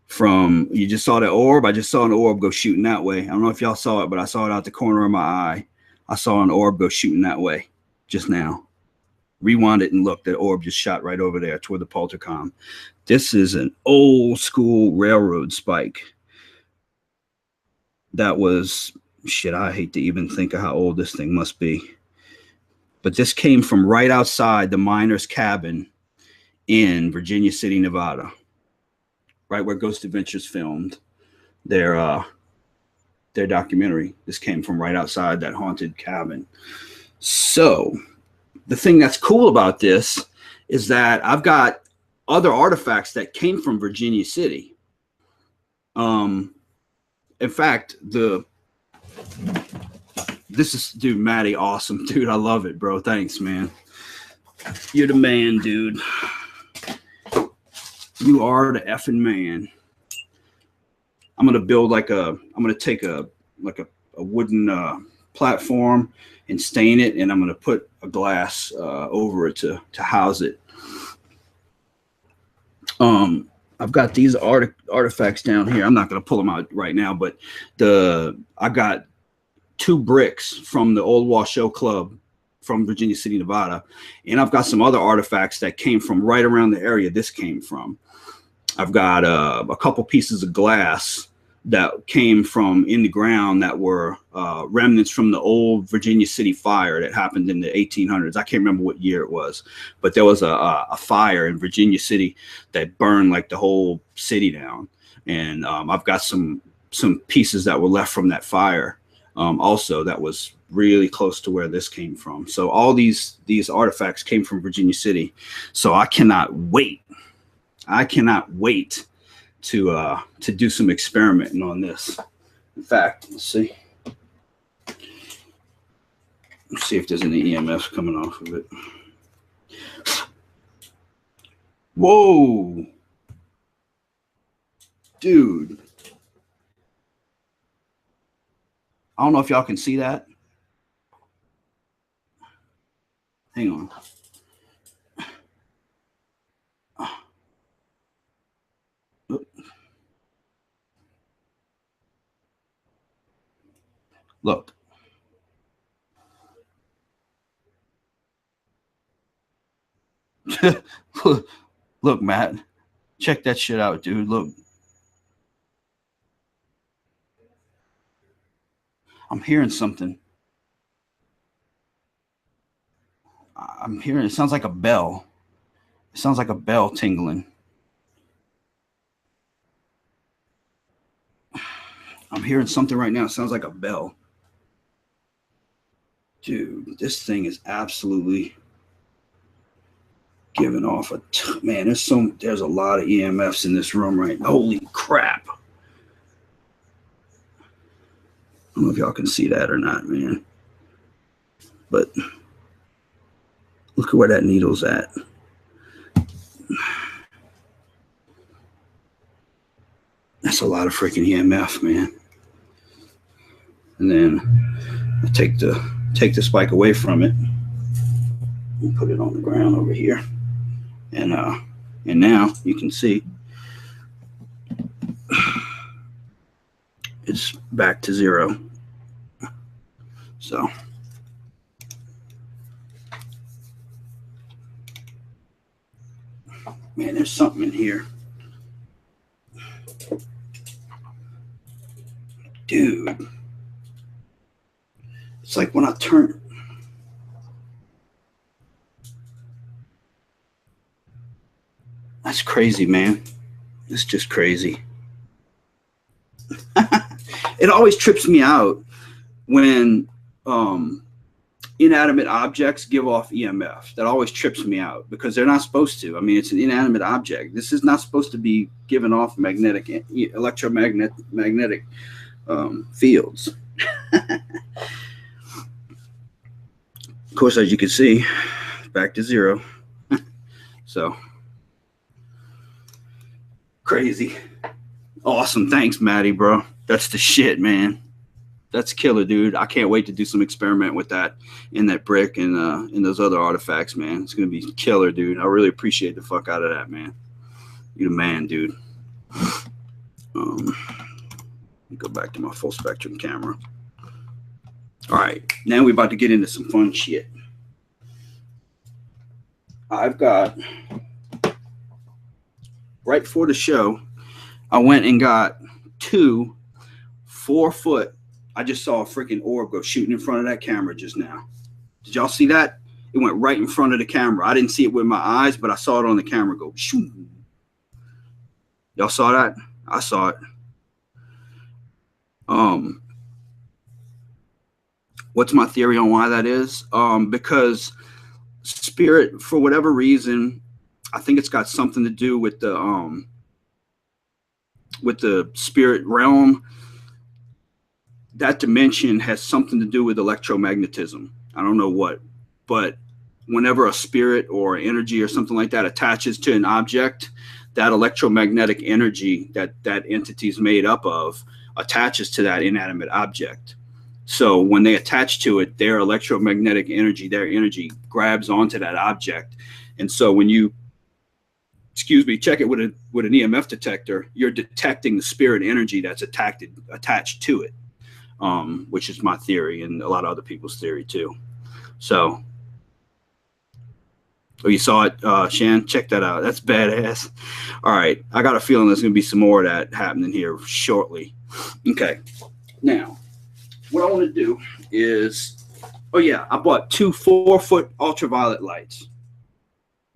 from, you just saw the orb. I just saw an orb go shooting that way. I don't know if y'all saw it, but I saw it out the corner of my eye. I saw an orb go shooting that way just now. Rewind it and look, that orb just shot right over there toward the Poltercom. This is an old school railroad spike. That was, shit, I hate to even think of how old this thing must be. But this came from right outside the miner's cabin in Virginia City, Nevada, right where Ghost Adventures filmed their documentary. This came from right outside that haunted cabin. So the thing that's cool about this is that I've got other artifacts that came from Virginia City. In fact, this is, dude, Maddie, awesome, dude. I love it, bro. Thanks, man. You're the man, dude. You are the effing man. I'm gonna build I'm gonna take a wooden platform and stain it, and I'm gonna put a glass over it to house it. I've got these artifacts down here. I'm not gonna pull them out right now, but I got 2 bricks from the Old Washoe Club from Virginia City, Nevada, and I've got some other artifacts that came from right around the area this came from. I've got a couple pieces of glass that came from in the ground that were remnants from the old Virginia City fire that happened in the 1800s. I can't remember what year it was, but there was a fire in Virginia City that burned like the whole city down. And I've got some pieces that were left from that fire also that was really close to where this came from. So all these artifacts came from Virginia City. So I cannot wait. I cannot wait to do some experimenting on this. In fact, let's see if there's any EMFs coming off of it. Whoa, dude. I don't know if y'all can see that. Hang on. Look. Look, Matt. Check that shit out, dude. Look. I'm hearing something. I'm hearing, it sounds like a bell. It sounds like a bell tingling. I'm hearing something right now. It sounds like a bell. Dude, this thing is absolutely giving off man, there's a lot of EMFs in this room right now. Holy crap. I don't know if y'all can see that or not, man. But look at where that needle's at. That's a lot of freaking EMF, man. And then I take the spike away from it and put it on the ground over here. And now you can see it's back to 0. So man, there's something in here. Dude. It's like when I turn. That's crazy, man. It's just crazy. It always trips me out when inanimate objects give off EMF. That always trips me out because they're not supposed to. I mean, it's an inanimate object. This is not supposed to be giving off electromagnetic fields. Of course, as you can see, back to 0. So crazy. Awesome. Thanks, Maddie, bro. That's the shit, man. That's killer, dude. I can't wait to do some experiment with that in that brick and in those other artifacts, man. It's gonna be killer, dude. I really appreciate the fuck out of that, man. You the man, dude. Let me go back to my full spectrum camera. All right, now we're about to get into some fun shit. I've got, right before the show, I went and got 2 4-foot. I just saw a freaking orb go shooting in front of that camera just now. Did y'all see that? It went right in front of the camera. I didn't see it with my eyes, but I saw it on the camera go shoo. Y'all saw that? I saw it. What's my theory on why that is? Because spirit, for whatever reason, I think it's got something to do with the spirit realm, that dimension has something to do with electromagnetism. I don't know what, but whenever a spirit or energy or something like that attaches to an object, that electromagnetic energy that that entity is made up of attaches to that inanimate object. So when they attach to it, their electromagnetic energy, their energy grabs onto that object. And so when you, check it with an EMF detector, you're detecting the spirit energy that's attached to it, which is my theory and a lot of other people's theory too. So, oh, you saw it, Shan? Check that out. That's badass. All right, I got a feeling there's going to be some more of that happening here shortly. Okay, now what I want to do is, oh yeah, I bought 2 4-foot ultraviolet lights,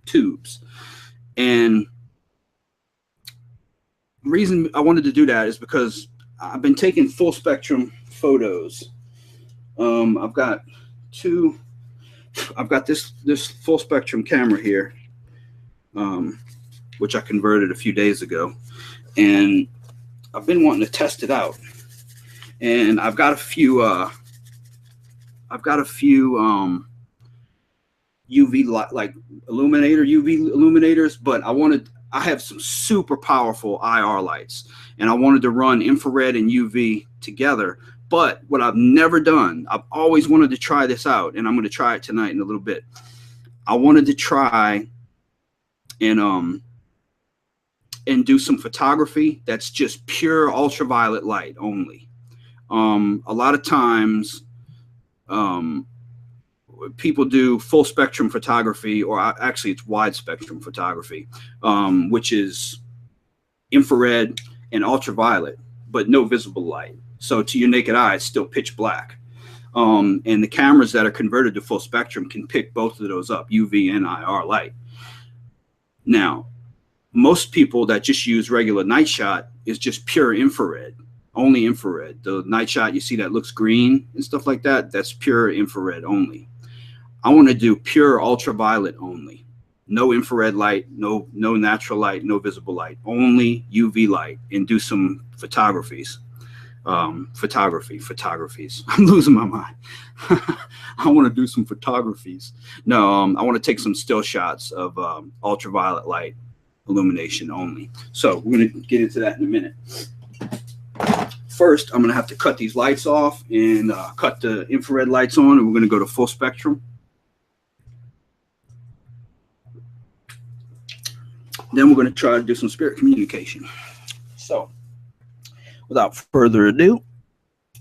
tubes. And the reason I wanted to do that is because I've been taking full spectrum photos. I've got this full spectrum camera here, which I converted a few days ago, and I've been wanting to test it out. And I've got a few UV light, like UV illuminators, but I have some super powerful IR lights, and I wanted to run infrared and UV together. But what I've never done, I've always wanted to try this out, and I'm going to try it tonight in a little bit. I wanted to try and do some photography that's just pure ultraviolet light only. A lot of times, people do full spectrum photography, or actually it's wide spectrum photography, which is infrared and ultraviolet, but no visible light. So to your naked eye, it's still pitch black. And the cameras that are converted to full spectrum can pick both of those up, UV and IR light. Now, most people that just use regular night shot is just pure infrared, only infrared. The night shot you see that looks green and stuff like that, that's pure infrared only. I want to do pure ultraviolet only. No infrared light, no natural light, no visible light, only UV light, and do some photographies. Photographies. I'm losing my mind. I want to do some photographies. No, I want to take some still shots of ultraviolet light illumination only. So we're going to get into that in a minute. First, I'm going to have to cut these lights off and cut the infrared lights on, and we're going to go to full spectrum. Then we're going to try to do some spirit communication. So, without further ado,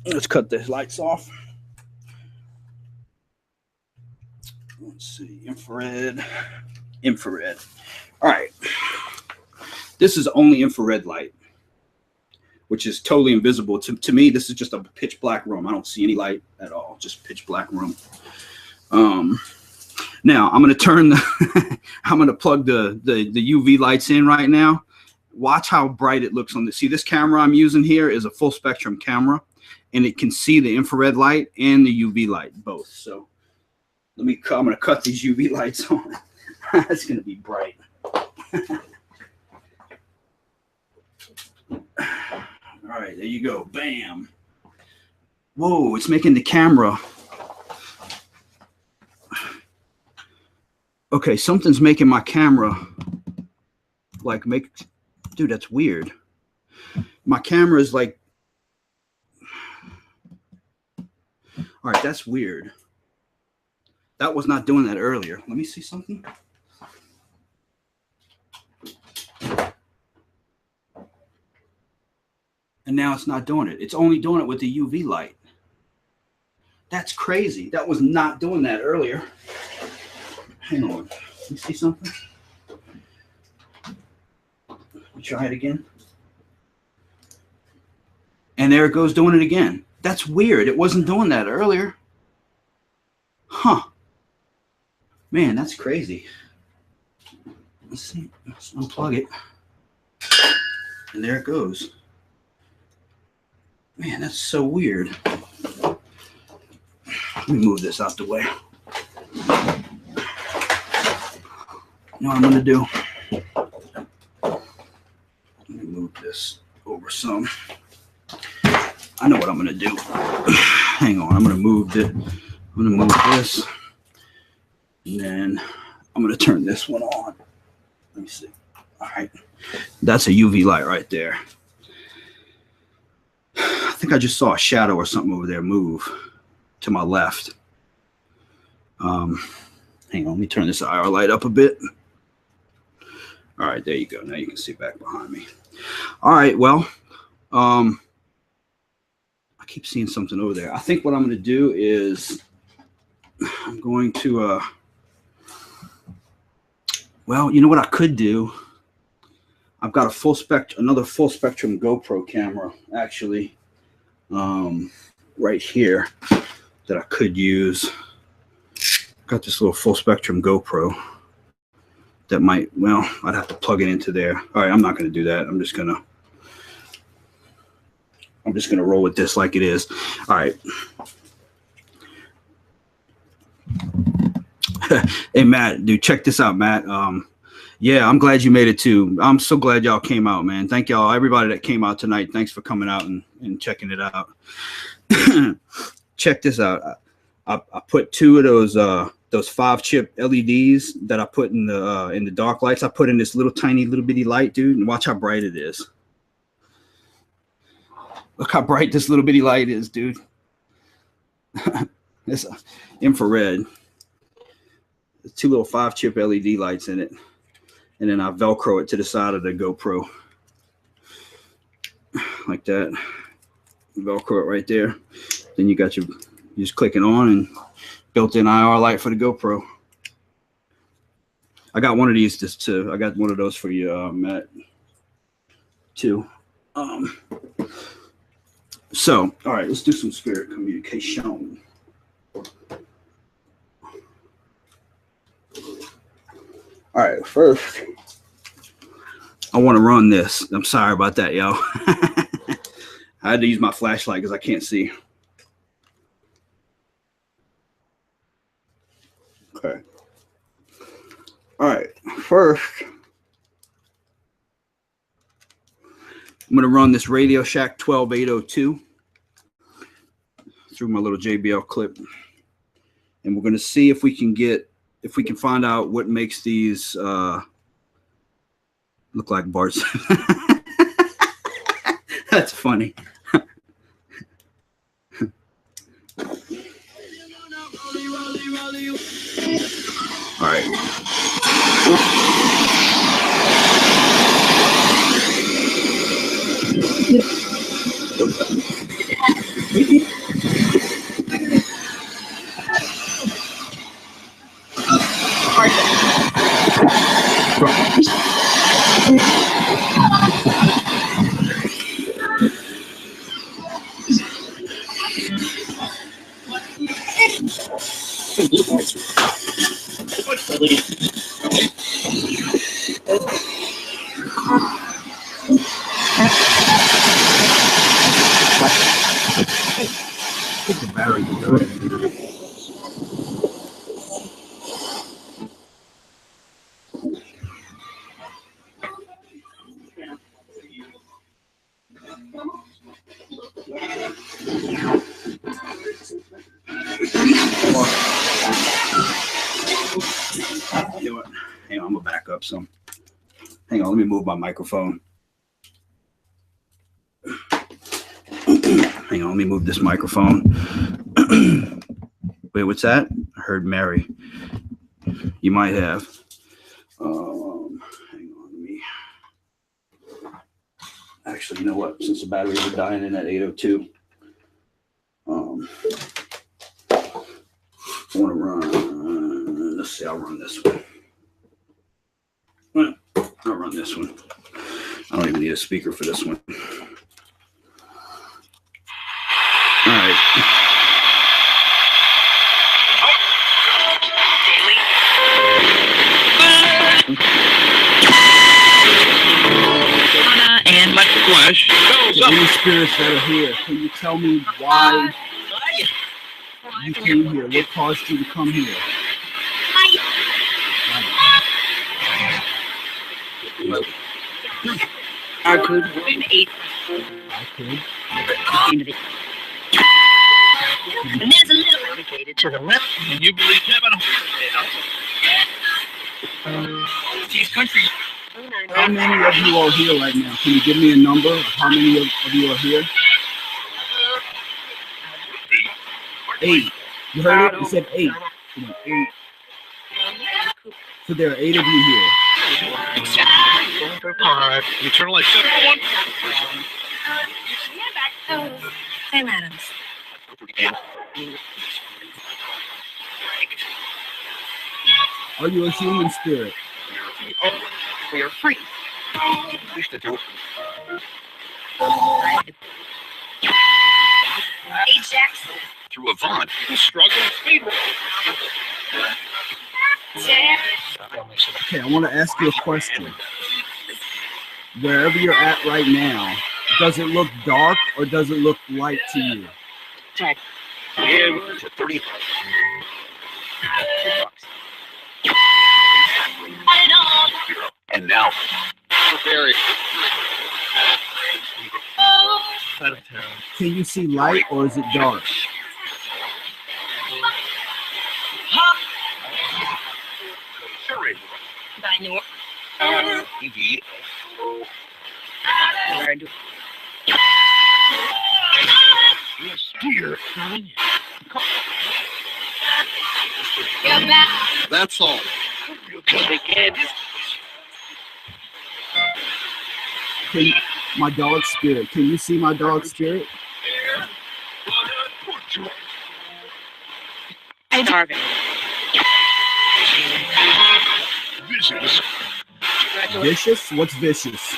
let's cut the lights off. Let's see, infrared. All right. This is only infrared light, which is totally invisible. To me, this is just a pitch black room. I don't see any light at all, just pitch black room. Now I'm going to turn I'm going to plug the UV lights in right now. Watch how bright it looks on the, see this camera I'm using here is a full spectrum camera, and it can see the infrared light and the UV light both. So I'm going to cut these UV lights on. It's going to be bright. All right, there you go. Bam. Whoa, it's making the camera. Okay, something's making my camera like dude, that's weird. My camera is like, all right, that's weird. That was not doing that earlier. Let me see something. And now it's not doing it. It's only doing it with the UV light. That's crazy. That was not doing that earlier. Hang on. Let me see something. Let me try it again. And there it goes doing it again. That's weird. It wasn't doing that earlier. Huh. Man, that's crazy. Let's see. Let's unplug it. And there it goes. Man, that's so weird. Let me move this out the way. You know what I'm going to do? Let me move this over some. I know what I'm gonna do. Hang on, I'm gonna move it. I'm gonna move this, and then I'm gonna turn this one on. Let me see. All right, that's a UV light right there. I think I just saw a shadow or something over there move to my left. Hang on, let me turn this IR light up a bit. All right, there you go. Now you can see back behind me. All right, well, I keep seeing something over there. I think what I'm going to do is I'm going to, well, you know what I could do? I've got a another full spectrum GoPro camera, actually, right here that I could use. Got this little full spectrum GoPro that might, well, I'd have to plug it into there. All right, I'm not going to do that. I'm just going to roll with this like it is. All right. Hey, Matt, dude, check this out, Matt. Yeah, I'm glad you made it too. I'm so glad y'all came out, man. Thank y'all, everybody that came out tonight. Thanks for coming out and checking it out. Check this out. I put two of those 5-chip LEDs that I put in the dark lights. I put in this little tiny little bitty light, dude, and watch how bright it is. Look how bright this little bitty light is, dude. It's infrared. There's two little 5-chip LED lights in it. And then I Velcro it to the side of the GoPro. Like that. Velcro it right there. Then you got you just click it on and built-in IR light for the GoPro. I got one of these I got one of those for you, Matt, too. So, all right, let's do some spirit communication. All right, first, I want to run this. I'm sorry about that, yo. I had to use my flashlight because I can't see. Okay. All right, first, I'm going to run this Radio Shack 12802 through my little JBL clip. And we're going to see if we can find out what makes these look like Bart's. That's funny. All right. Hang on, I'm gonna back up some. Hang on, let me move my microphone. Hang on, let me move this microphone. Wait, what's that? I heard Mary. You might have. Hang on, let me. Actually, you know what? Since the batteries are dying in at 802, I want to run. Let's see. I'll run this one. I'll run this one. I don't even need a speaker for this one. All right. And much flesh. Any spirits that are here, can you tell me why you came here? What caused you to come here? I could I could. And there's a little indicated to the left. And you believe Kevin? These countries. How many of you are here right now? Can you give me a number of how many of you are here? 8. You heard it? You said 8. 8. So there are 8 of you here. You turn like 7-1. Hey, madams. Are you a human spirit? We are free. Hey, Jackson. Through a Vaughn. Struggle speed. Okay, I want to ask you a question. Wherever you're at right now, does it look dark or does it look light to you? Yeah, to 30. And now, very. Can you see light or is it dark? That's all. My dog spirit. Can you see my dog spirit? Hey, Darvin. Vicious. Vicious? What's vicious?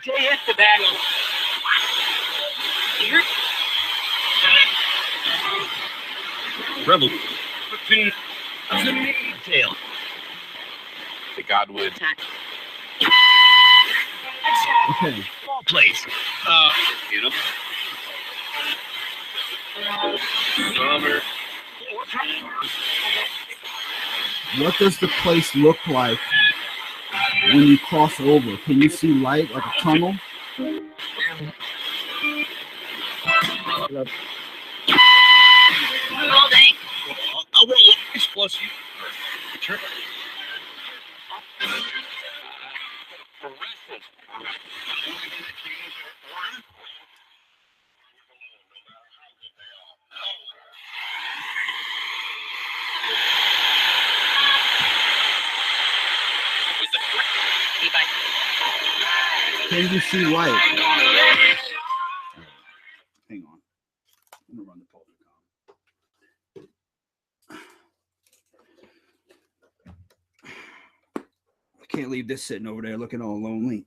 Day after battle. Rebel. Detail. The Godwood. Okay. Ball place. You know. Summer. What does the place look like when you cross over? Can you see light like a tunnel? I will always plus you. Can you see light? Hang on. I'm gonna run the poltercom. I can't leave this sitting over there looking all lonely.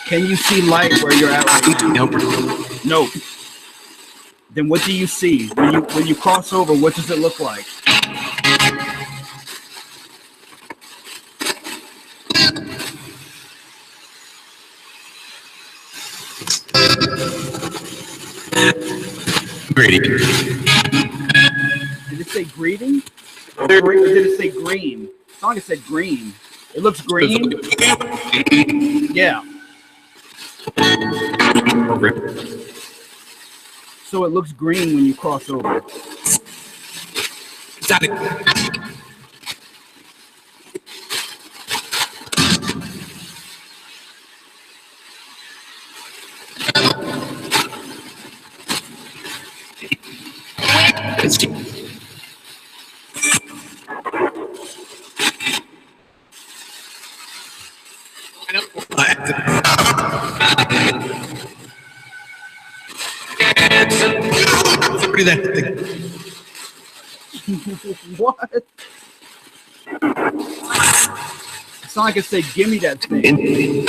Can you see light where you're at right now? Nope. Then what do you see? When you cross over, what does it look like? Greedy. Did it say greeting? Or did it say green? It's not like it said green. It looks green. Yeah. So it looks green when you cross over. What? It's not like it said, give me that thing.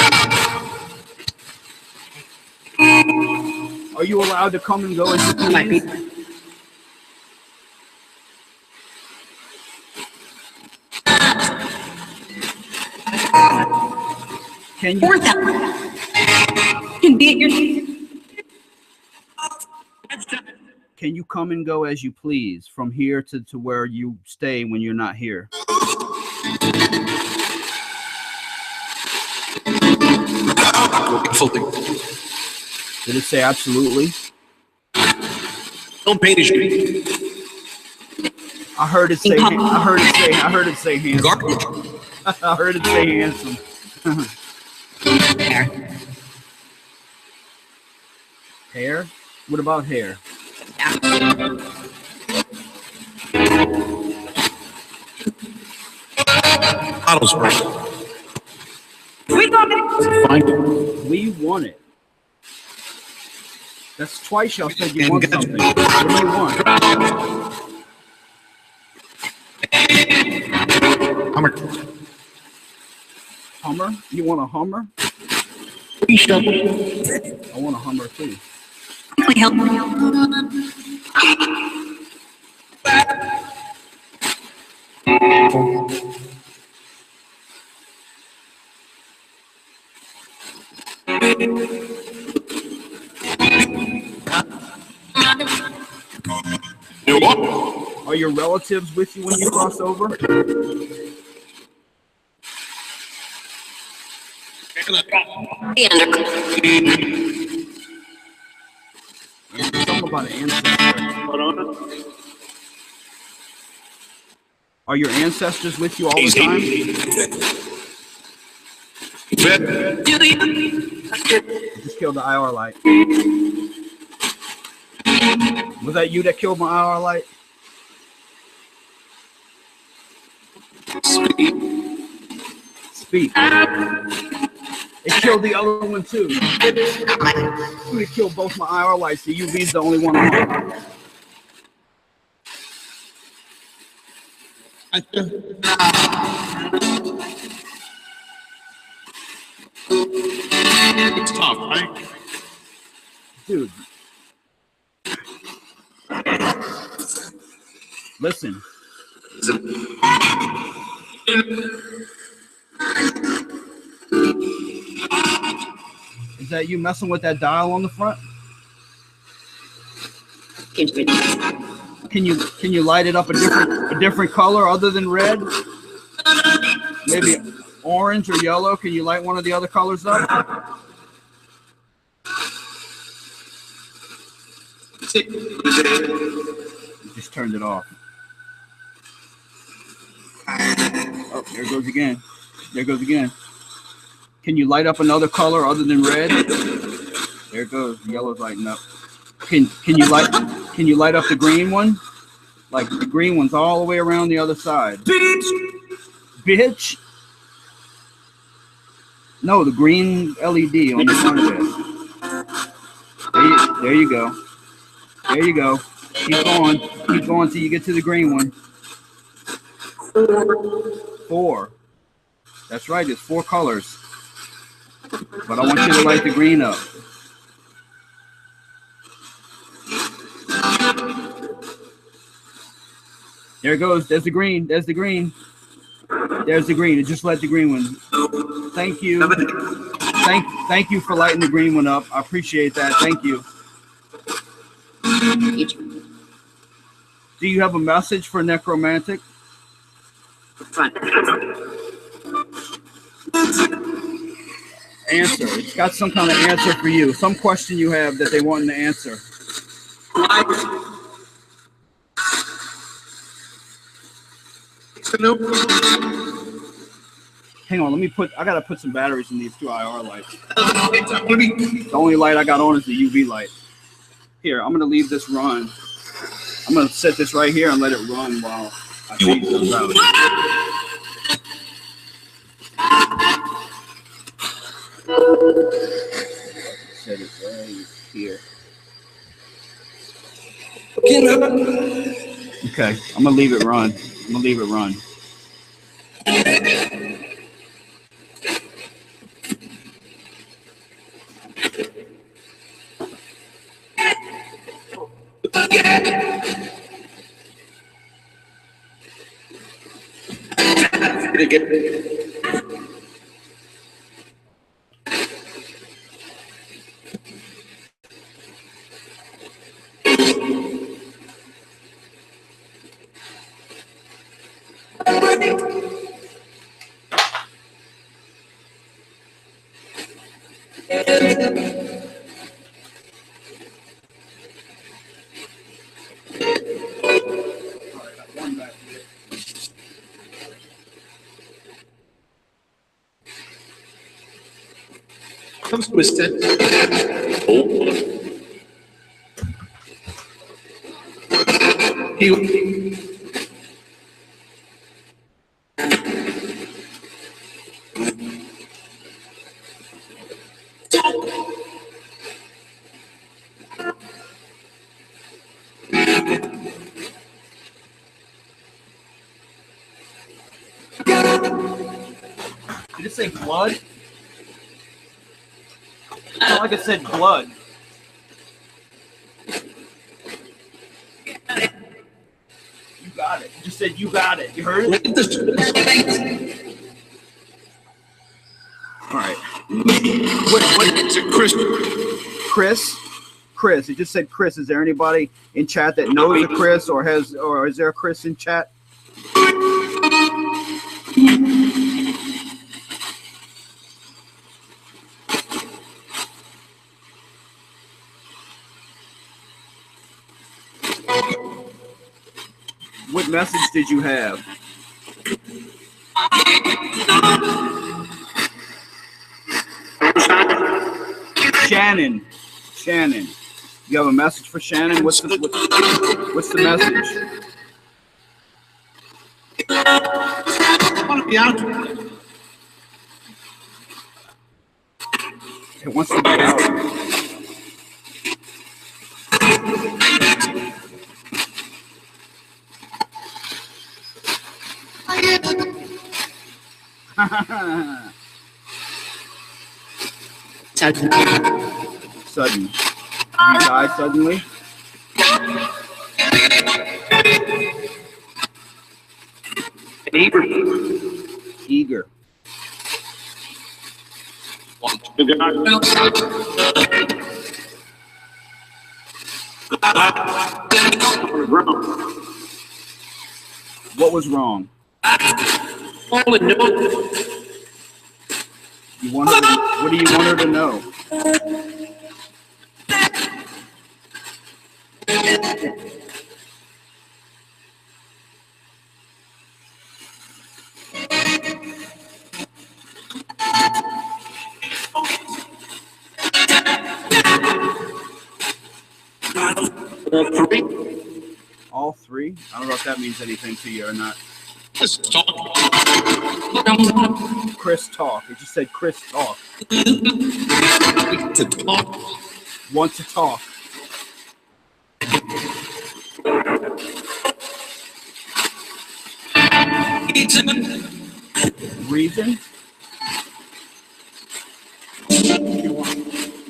Are you allowed to come and go as you please? Can you? Can you come and go as you please from here to where you stay when you're not here? Did it say absolutely? Don't pay the I heard it say. I heard it say. I heard it say handsome. garbage. I heard it say handsome. Hair? What about hair? Bottle spray. We got it. Find it. We want it. That's twice y'all said you want something. What do you want? Hummer. Hummer? You want a Hummer? I want a Hummer too. You what? Are your relatives with you when you cross over? Something about an ancestor. Are your ancestors with you all the time? I just killed the IR light. Was that you that killed my IR light? Speak. It killed the other one too. It killed both my IR lights. The UV's the only one on. It's tough, right? Dude. Listen. Is that you messing with that dial on the front? Can you light it up a different color other than red? Maybe orange or yellow. Can you light one of the other colors up? You just turned it off. Oh, there it goes again. There it goes again. Can you light up another color other than red? There it goes. The yellow's lighting up. Can you light up the green one? Like the green one's all the way around the other side. Bitch. No, the green LED on the front of it. There you go. There you go. Keep going. Keep going till you get to the green one. 4. That's right. It's 4 colors. But I want you to light the green up. There it goes. There's the green. There's the green. There's the green. It just lit the green one. Thank you. Thank you for lighting the green one up. I appreciate that. Thank you. Do you have a message for Necromantic? Answer. It's got some kind of answer for you. Some question you have that they want to answer. Hang on, I gotta put some batteries in these 2 IR lights. The only light I got on is the UV light. Here, I'm gonna leave this run. I'm gonna set this right here and let it run while I change those out. Set it right here. Okay, I'm gonna leave it run. I'm gonna leave it run. comes to a set. Oh. He Did it say blood? It sounded like it said blood. You got it. You said you got it. You heard it? All right. It's a Christian. Chris? Chris. It just said Chris. Is there anybody in chat that knows a Chris or is there a Chris in chat? What message did you have? Shannon. Shannon. You have a message for Shannon? What's the message? It wants to get out. Sudden. You died suddenly? Eager. What was wrong? You want her to, what do you want her to know? All three? I don't know if that means anything to you or not. Just talk. Chris talk. It just said Chris talk. To talk. Want to talk. Reason?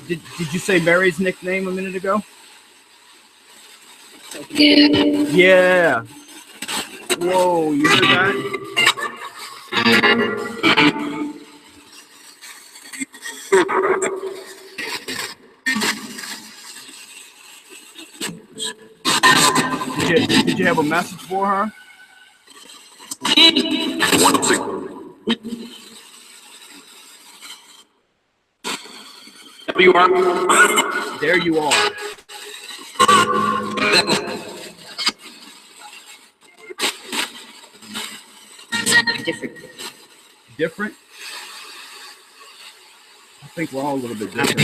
Did you say Mary's nickname a minute ago? Yeah. Whoa, you heard that? Did you have a message for her? There you are. There you are. Different? I think we're all a little bit different.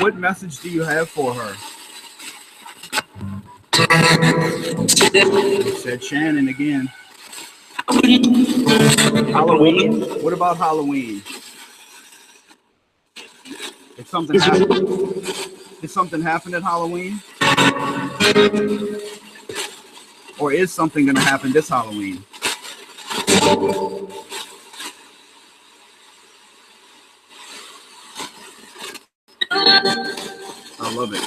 What message do you have for her? Said Shannon again. Halloween? What about Halloween? Did something happen at Halloween? Or is something going to happen this Halloween? I love it.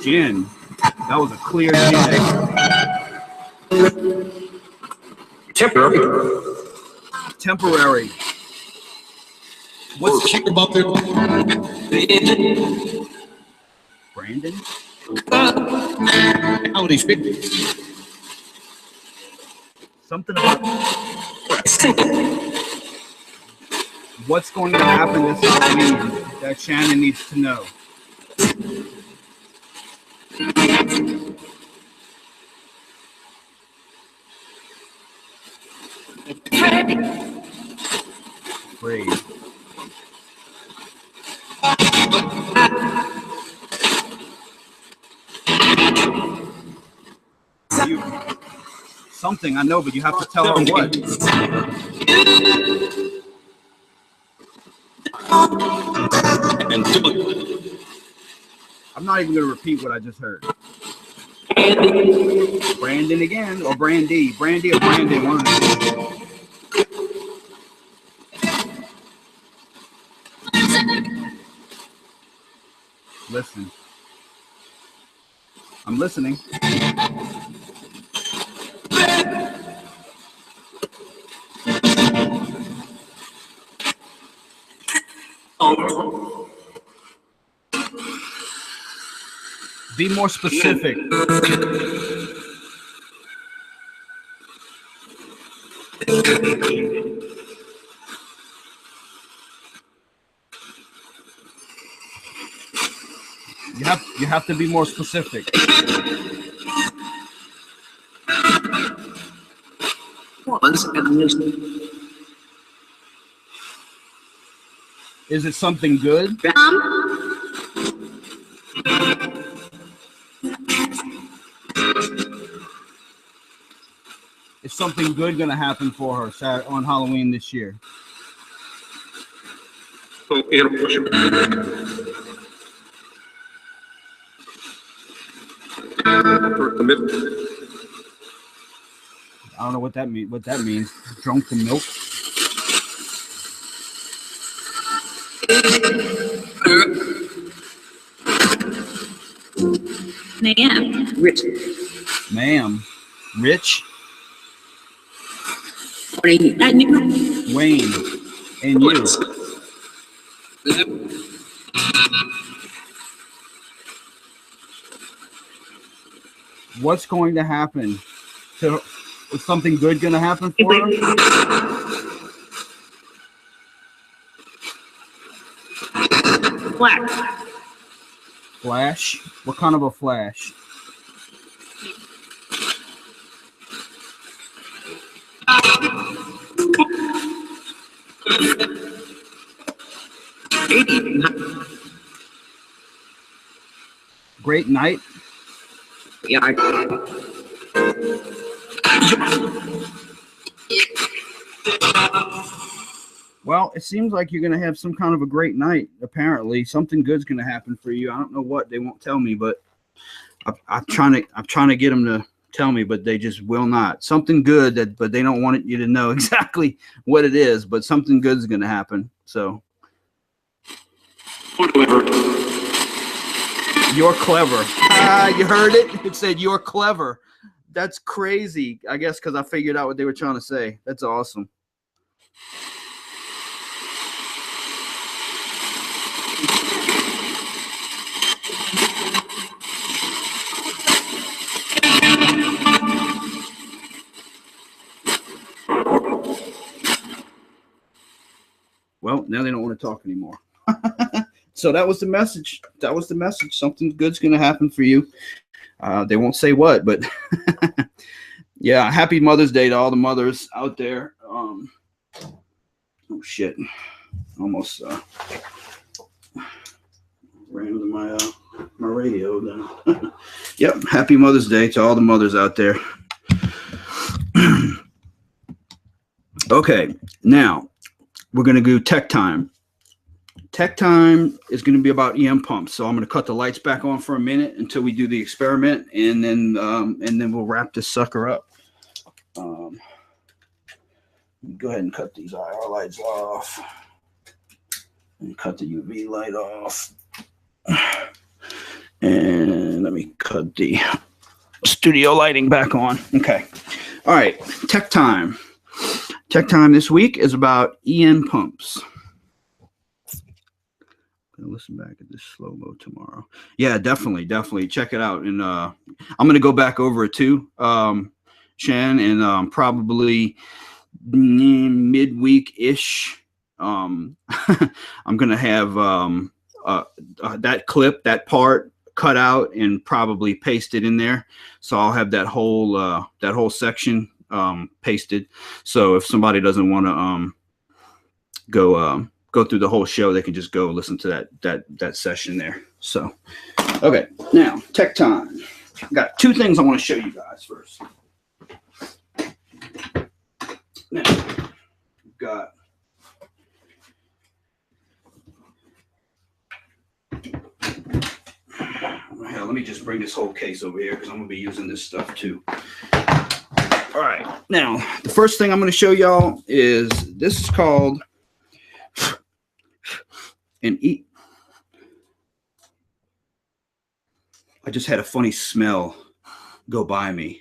Gin. That was a clear gin. Temporary. What's Think about their Brandon? how they fit. Something about what's going to happen this Halloween that Shannon needs to know. afraid. Something, I know, but you have to tell her what. And I'm not even going to repeat what I just heard. Brandon again, or Brandy. Brandy or Brandon, one of the two. Listen. I'm listening. Be more specific. You have to be more specific. Is it something good? Is something good going to happen for her on Halloween this year? I don't know what that means. What that means? Drunk the milk. Ma'am. Rich. Ma'am. Rich. Wayne. Wayne. And you. What's going to happen? Is something good going to happen for her? Flash. Flash? What kind of a flash? Great night? Yeah. Well, it seems like you're going to have some kind of a great night, apparently. Something good's going to happen for you. I don't know what. They won't tell me, but I'm trying to get them to tell me, but they just will not. Something good, but they don't want you to know exactly what it is, but something good is going to happen. So. You're clever. You heard it? It said you're clever. That's crazy. I guess because I figured out what they were trying to say. That's awesome. Well, now they don't want to talk anymore. So that was the message. That was the message. Something good's going to happen for you. They won't say what, but yeah, happy Mother's Day to all the mothers out there. Oh, shit. Almost ran into my radio then. Yep, happy Mother's Day to all the mothers out there. Okay, now we're going to do Tech Time. Tech Time is going to be about EM pumps. So I'm going to cut the lights back on for a minute until we do the experiment, and then we'll wrap this sucker up. Go ahead and cut these IR lights off, and cut the UV light off, and let me cut the studio lighting back on. Okay. All right. Tech Time. Tech Time this week is about EM pumps. Listen back at this slow-mo tomorrow. Yeah, definitely check it out. And I'm going to go back over it too, Shan, and probably midweek-ish. I'm going to have that clip, that part cut out and probably pasted in there. So I'll have that whole section pasted. So if somebody doesn't want to go through the whole show, they can just go listen to that session there. So, okay, now tech time. I've got two things I want to show you guys first. Now, we've got hell, let me just bring this whole case over here because I'm going to be using this stuff too. All right, now the first thing I'm going to show y'all is this is called an E. I just had a funny smell go by me.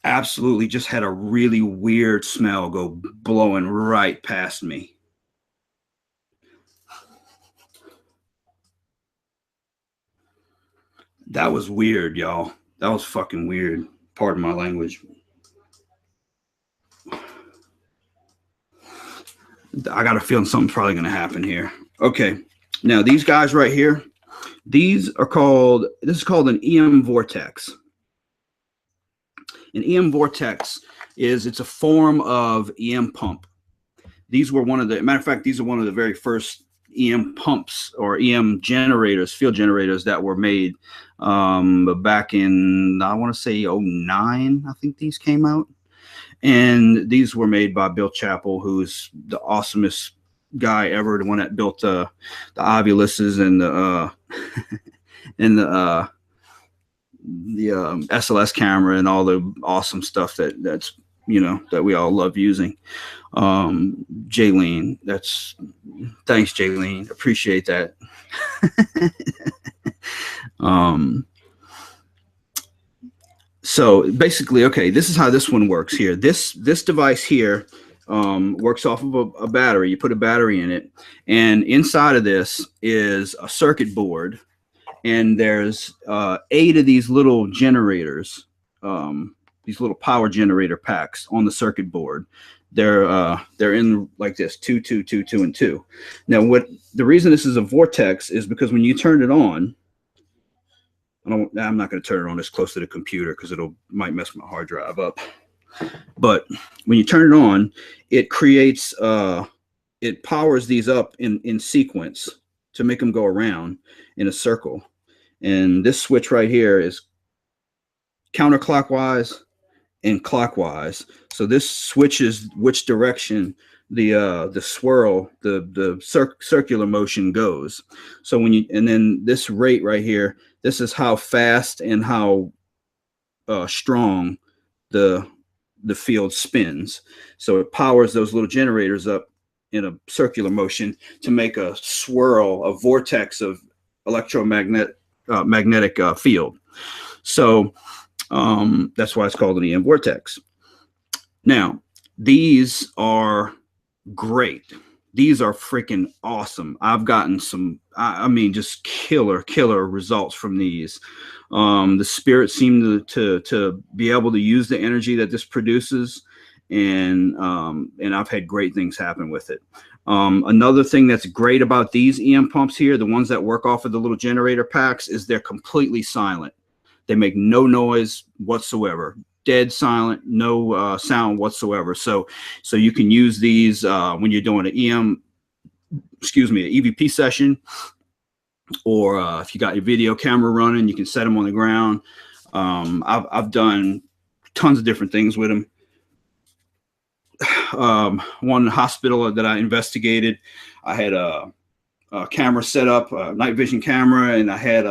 Absolutely just had a really weird smell go blowing right past me. That was weird, y'all. That was fucking weird. Pardon my language. I got a feeling something's probably going to happen here. Okay. Now, these guys right here, this is called an EM vortex. An EM vortex it's a form of EM pump. These were matter of fact, these are one of the very first EM pumps or EM generators, field generators that were made back in, I want to say 09, I think these came out. And these were made by Bill Chappell, who's the awesomest guy ever, the one that built the Ovuluses and the SLS camera and all the awesome stuff that's that we all love using. Jaylene, thanks Jaylene, appreciate that. So basically, okay, this is how this one works here. This device here works off of a battery. You put a battery in it, and inside of this is a circuit board, and there's 8 of these little generators, these little power generator packs on the circuit board. They're in like this, 2, 2, 2, 2, and 2. Now, the reason this is a vortex is because when you turn it on, I'm not going to turn it on this close to the computer because might mess my hard drive up. But when you turn it on, it creates, it powers these up in sequence to make them go around in a circle. And this switch right here is counterclockwise and clockwise. So this switches which direction the swirl, the circular motion goes. So and then this rate right here, this is how fast and how strong the field spins. So it powers those little generators up in a circular motion to make a swirl, a vortex of magnetic field. So that's why it's called an EM vortex. Now, these are great. These are freaking awesome. I've gotten some, I mean, just killer results from these. The spirits seem to be able to use the energy that this produces, and I've had great things happen with it. Another thing that's great about these EM pumps here, the ones that work off of the little generator packs, is they're completely silent. They make no noise whatsoever. Dead silent, no sound whatsoever. So you can use these when you're doing an an EVP session, or if you got your video camera running, you can set them on the ground. I've done tons of different things with them. One hospital that I investigated, I had a camera set up, a night vision camera, and I had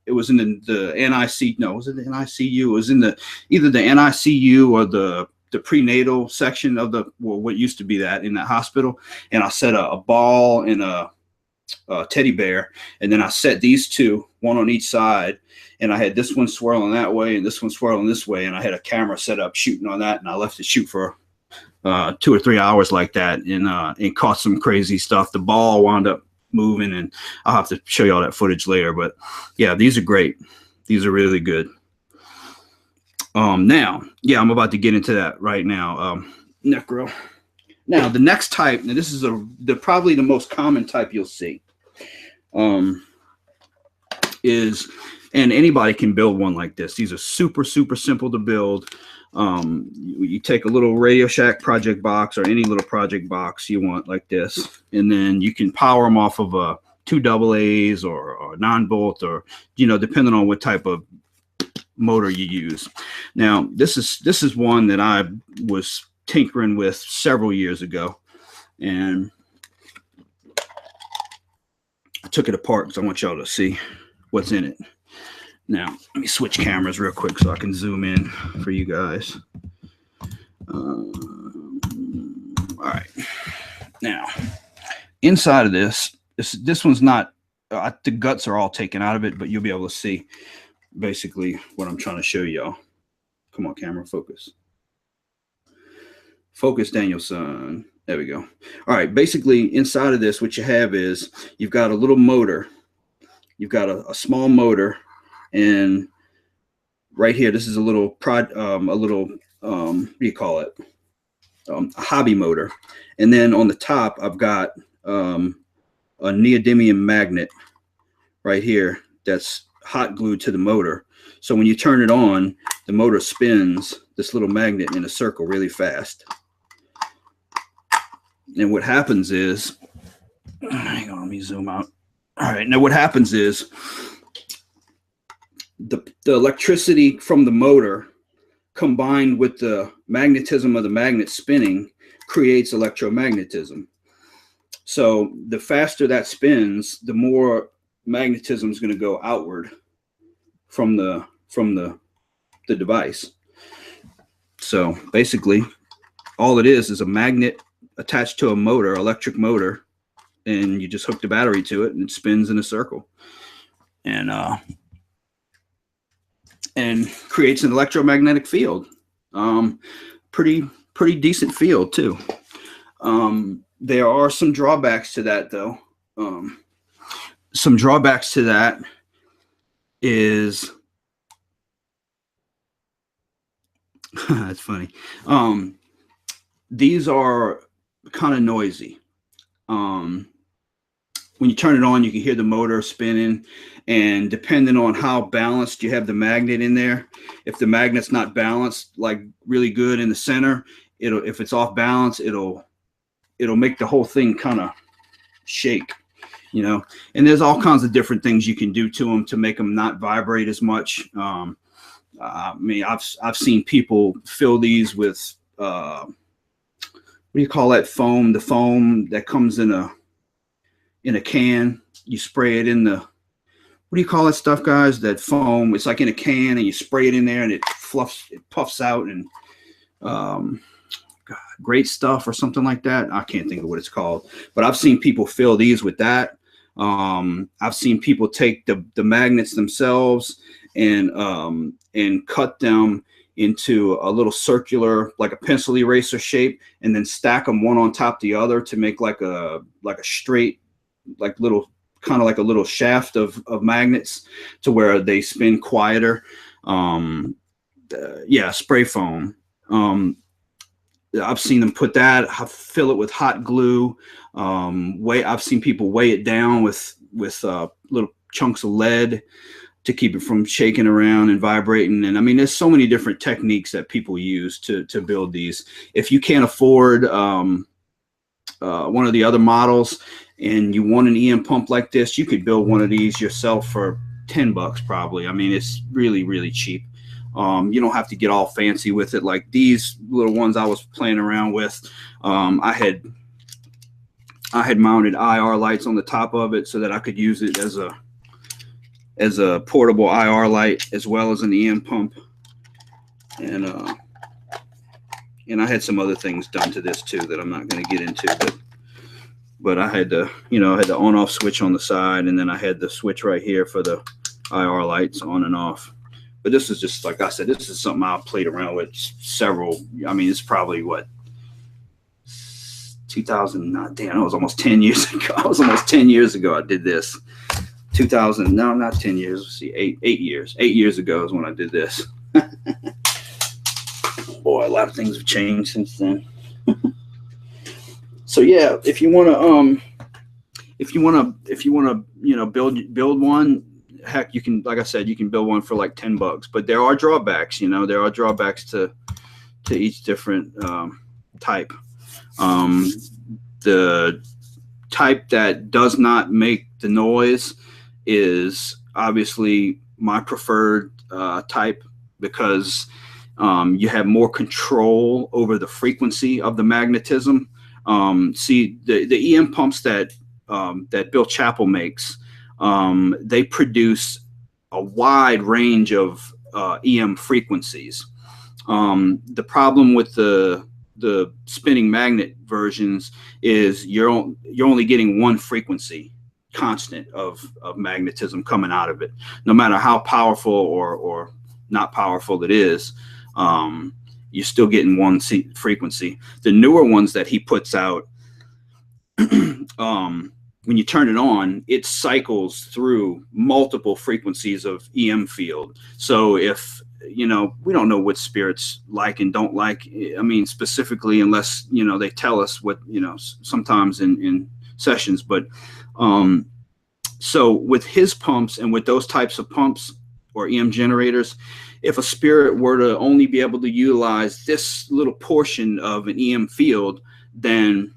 it was in the NIC. No, was it the NICU? It was in either the NICU or the prenatal section of what used to be that in that hospital. And I set a ball and a teddy bear, and then I set these two, one on each side, and I had this one swirling that way and this one swirling this way, and I had a camera set up shooting on that, and I left it shoot for 2 or 3 hours like that, and caught some crazy stuff. The ball wound up moving, and I'll have to show you all that footage later. But yeah, these are great. These are really good. Now, yeah, I'm about to get into that right now. Necro. Now, the next type, and this is probably the most common type you'll see, is, and anybody can build one like this. These are super simple to build. You take a little Radio Shack project box or any little project box you want like this, and then you can power them off of a 2 AA's or 9-volt, or depending on what type of motor you use. Now this is one that I was tinkering with several years ago, and I took it apart because I want y'all to see what's in it. Now, let me switch cameras real quick so I can zoom in for you guys. All right. Now, inside of this one's not, the guts are all taken out of it, but you'll be able to see basically what I'm trying to show y'all. Come on, camera, focus. Focus, Danielson. There we go. All right. Basically, inside of this, what you have is you've got a little motor. You've got a small motor. And right here, this is a little what do you call it? A hobby motor. And then on the top, I've got a neodymium magnet right here that's hot glued to the motor. So when you turn it on, the motor spins this little magnet in a circle really fast. And what happens is, hang on, let me zoom out. All right, now what happens is, the electricity from the motor combined with the magnetism of the magnet spinning creates electromagnetism. So the faster that spins, the more magnetism is going to go outward from the device. So basically, all it is a magnet attached to a motor, electric motor, and you just hook the battery to it and it spins in a circle. And creates an electromagnetic field. Pretty decent field too. There are some drawbacks to that though. Some drawbacks to that is that's funny. These are kind of noisy. When you turn it on, you can hear the motor spinning, and depending on how balanced you have the magnet in there, if the magnet's not balanced like really good in the center, if it's off balance, it'll make the whole thing kind of shake, and there's all kinds of different things you can do to them to make them not vibrate as much. I mean, I've seen people fill these with what do you call that foam? The foam that comes in a can. You spray it in the, what do you call that stuff, guys? That foam. It's like in a can, and you spray it in there, and it puffs out, and God, great stuff or something like that. I can't think of what it's called, but I've seen people fill these with that. I've seen people take the magnets themselves and cut them into a little circular, like a pencil eraser shape, and then stack them one on top of the other to make like a straight, like little, kind of like a little shaft of magnets to where they spin quieter. Yeah, spray foam. I've seen them put that, fill it with hot glue. I've seen people weigh it down with little chunks of lead to keep it from shaking around and vibrating. And I mean, there's so many different techniques that people use to build these. If you can't afford one of the other models and you want an EM pump like this, you could build one of these yourself for $10 probably. I mean, it's really, really cheap. You don't have to get all fancy with it. Like these little ones I was playing around with, I had mounted IR lights on the top of it so that I could use it as a portable IR light as well as an EM pump. And I had some other things done to this too that I'm not going to get into, but I had the, I had the on off switch on the side, and then I had the switch right here for the IR lights on and off. But this is just, like I said, this is something I played around with I mean, it's probably what, 2000, damn, it was almost 10 years ago. It was almost 10 years ago I did this. 2000, no, not 10 years. Let's see, 8 years. 8 years ago is when I did this. Boy, a lot of things have changed since then. So yeah, if you want to, build one, heck, you can, like I said, you can build one for like $10. But there are drawbacks. There are drawbacks to different type. The type that does not make the noise is obviously my preferred type, because you have more control over the frequency of the magnetism. See, the EM pumps that Bill Chappell makes, they produce a wide range of EM frequencies. The problem with the spinning magnet versions is you're only getting one frequency constant of magnetism coming out of it, no matter how powerful or not powerful it is. You're still getting one frequency. The newer ones that he puts out, when you turn it on, it cycles through multiple frequencies of EM field. So if, you know, we don't know what spirits like and don't like, I mean, specifically, unless, you know, they tell us what, you know, sometimes in sessions. But so with his pumps and with those types of pumps or EM generators, if a spirit were to only be able to utilize this little portion of an EM field, then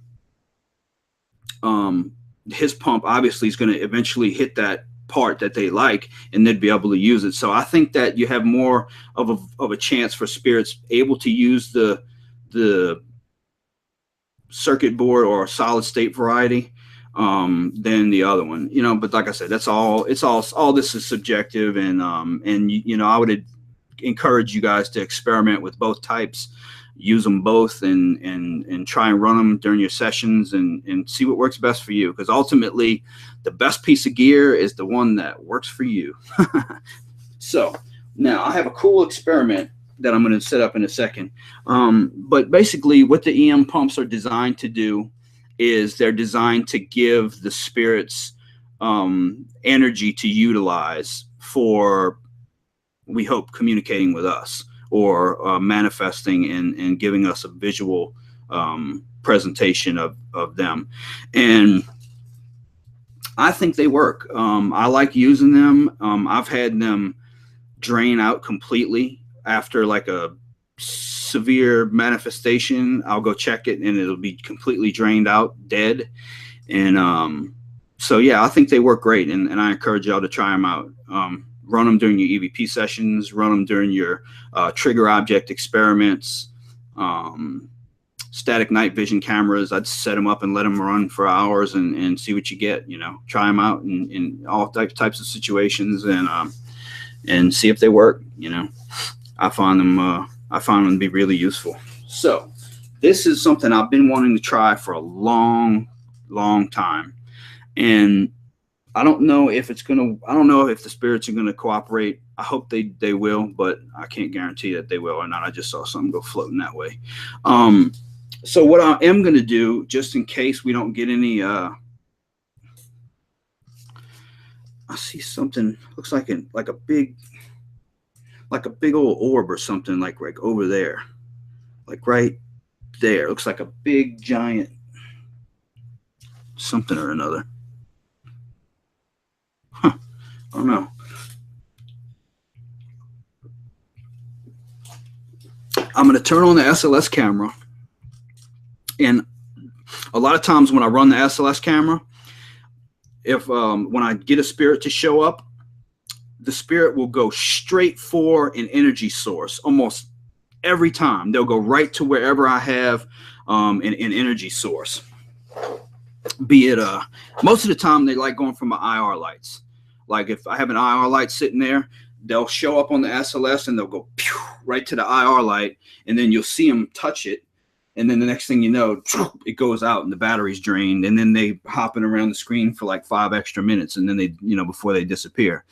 his pump obviously is going to eventually hit that part that they like, and they'd be able to use it. So I think that you have more of a chance for spirits able to use the circuit board or solid state variety than the other one, you know. But like I said, that's all this is subjective, and you know, I would encourage you guys to experiment with both types, use them both, and try and run them during your sessions, and see what works best for you, because ultimately the best piece of gear is the one that works for you. So now I have a cool experiment that I'm going to set up in a second, but basically what the EM pumps are designed to do is they're designed to give the spirits energy to utilize for, we hope, communicating with us, or manifesting and giving us a visual presentation of them. And I think they work. I like using them. I've had them drain out completely after like a severe manifestation. I'll go check it and it'll be completely drained out, dead. And so yeah, I think they work great, and I encourage y'all to try them out. Run them during your EVP sessions, run them during your trigger object experiments, static night vision cameras. I'd set them up and let them run for hours and see what you get, you know, try them out in all types of situations, and see if they work. You know, I find them to be really useful. So this is something I've been wanting to try for a long time, and I don't know if it's gonna. I don't know if the spirits are gonna cooperate. I hope they will, but I can't guarantee that they will or not. I just saw something go floating that way. So what I am gonna do, just in case we don't get any, I see something. Looks like a big old orb or something, like over there, like right there. Looks like a big giant something or another. I don't know. I'm going to turn on the SLS camera, and a lot of times when I run the SLS camera, if when I get a spirit to show up, the spirit will go straight for an energy source almost every time. They'll go right to wherever I have an energy source. Be it most of the time they like going for my IR lights. Like if I have an IR light sitting there, they'll show up on the SLS and they'll go pew, right to the IR light, and then you'll see them touch it, and then the next thing you know, it goes out and the battery's drained, and then they hopping around the screen for like 5 extra minutes, and then they, you know, before they disappear.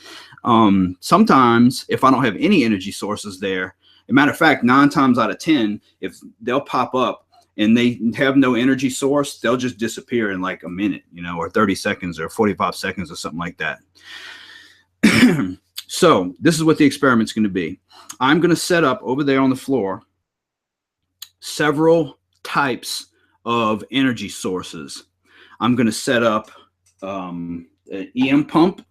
Sometimes if I don't have any energy sources there, as a matter of fact, 9 times out of 10, if they'll pop up and they have no energy source, they'll just disappear in like a minute, you know, or 30 seconds or 45 seconds or something like that. So this is what the experiment's going to be. I'm going to set up over there on the floor several types of energy sources. I'm going to set up an EM pump,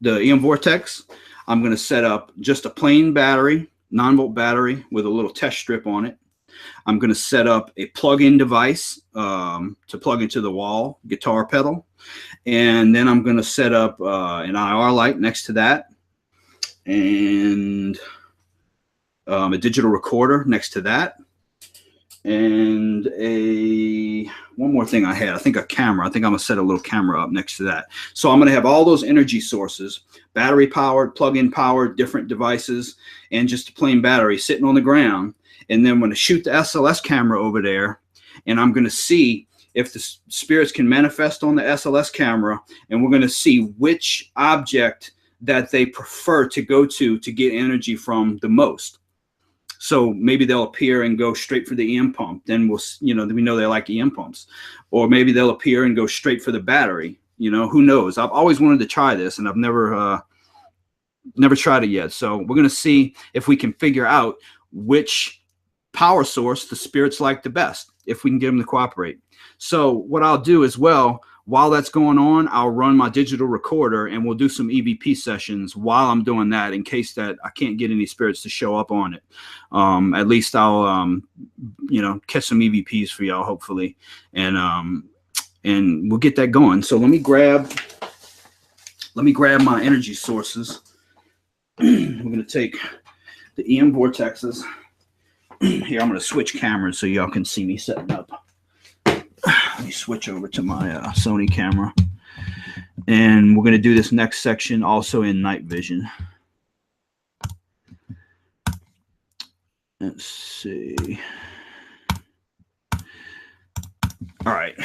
the EM vortex. I'm going to set up just a plain battery, 9-volt battery with a little test strip on it. I'm going to set up a plug-in device to plug into the wall guitar pedal. And then I'm going to set up an IR light next to that, and a digital recorder next to that, and one more thing I think a camera. I think I'm going to set a little camera up next to that. So I'm going to have all those energy sources, battery powered, plug-in powered, different devices, and just a plain battery sitting on the ground. And then I'm going to shoot the SLS camera over there, and I'm going to see if the spirits can manifest on the SLS camera, and we're going to see which object that they prefer to go to get energy from the most. So maybe they'll appear and go straight for the EM pump. Then we know they like EM pumps. Or maybe they'll appear and go straight for the battery. Who knows? I've always wanted to try this, and I've never tried it yet. So we're going to see if we can figure out which power source the spirits like the best, if we can get them to cooperate. So what I'll do as well, while that's going on, I'll run my digital recorder, and we'll do some EVP sessions while I'm doing that, in case that I can't get any spirits to show up on it. At least I'll, catch some EVPs for y'all, hopefully, and we'll get that going. So let me grab my energy sources. We're going to take the EM vortexes. Here, I'm going to switch cameras so y'all can see me setting up. Let me switch over to my Sony camera, and we're going to do this next section also in night vision. Let's see. All right,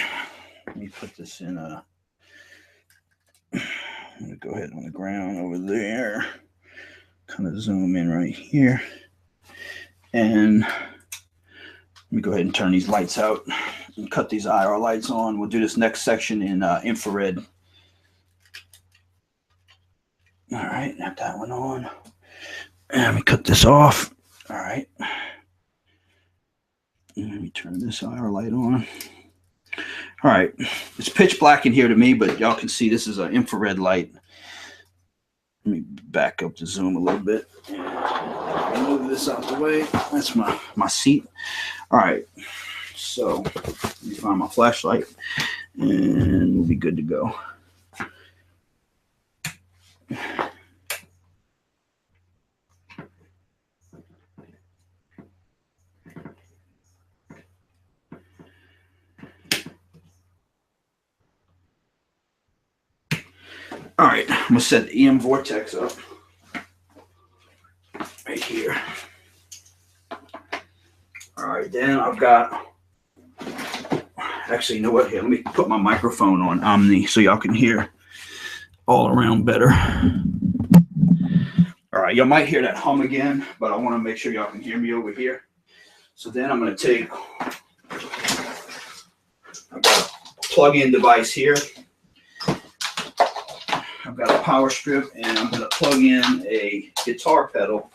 let me put this in I'm going to go ahead on the ground over there, kind of zoom in right here, and let me go ahead and turn these lights out and cut these IR lights on. We'll do this next section in infrared. All right, have that one on. And let me cut this off. All right. And let me turn this IR light on. All right. It's pitch black in here to me, but y'all can see this is an infrared light. Let me back up the zoom a little bit. And move this out the way. That's my seat. All right. So let me find my flashlight, and we'll be good to go. All right, I'm gonna set the EM vortex up right here. All right, then I've got, actually, you know what? Here, let me put my microphone on Omni so y'all can hear all around better. All right, y'all might hear that hum again, but I want to make sure y'all can hear me over here. So then I'm going to take, I've got a plug-in device here. I've got a power strip, and I'm going to plug in a guitar pedal.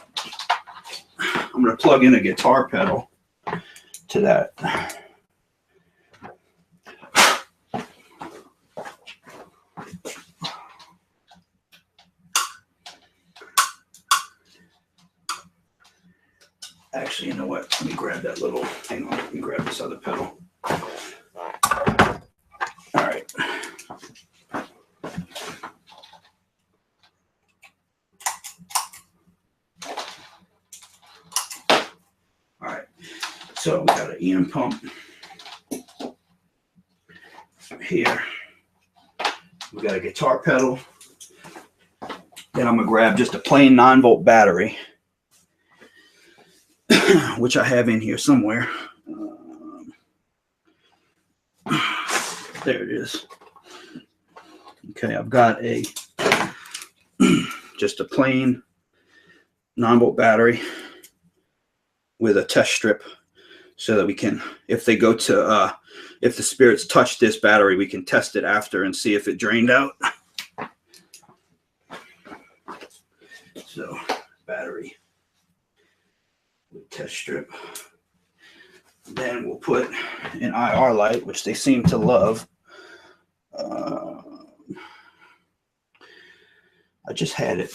I'm going to plug in a guitar pedal to that. Actually, you know what? Let me grab that little, hang on, let me grab this other pedal. All right. All right. So we got an EM pump here. We got a guitar pedal. Then I'm gonna grab just a plain 9-volt battery, which I have in here somewhere. There it is. Okay, I've got a just a plain 9-volt battery with a test strip, so that we can, if they go to, if the spirits touch this battery, we can test it after and see if it drained out. So, battery with test strip. Then we'll put an IR light, which they seem to love. I just had it.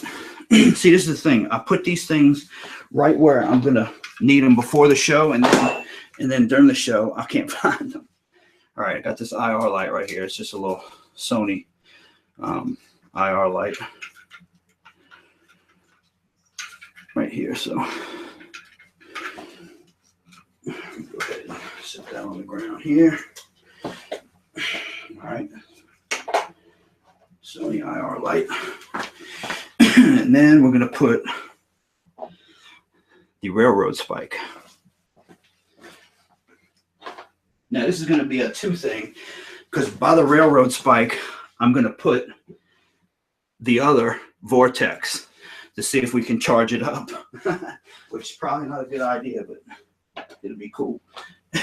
See, this is the thing. I put these things right where I'm going to need them before the show, and then And then during the show, I can't find them. All right, I got this IR light right here. It's just a little Sony IR light right here. So go ahead and set that on the ground here. All right, Sony IR light. And then we're going to put the railroad spike. Now this is going to be a 2 thing, because by the railroad spike, I'm going to put the other vortex to see if we can charge it up, which is probably not a good idea, but it'll be cool.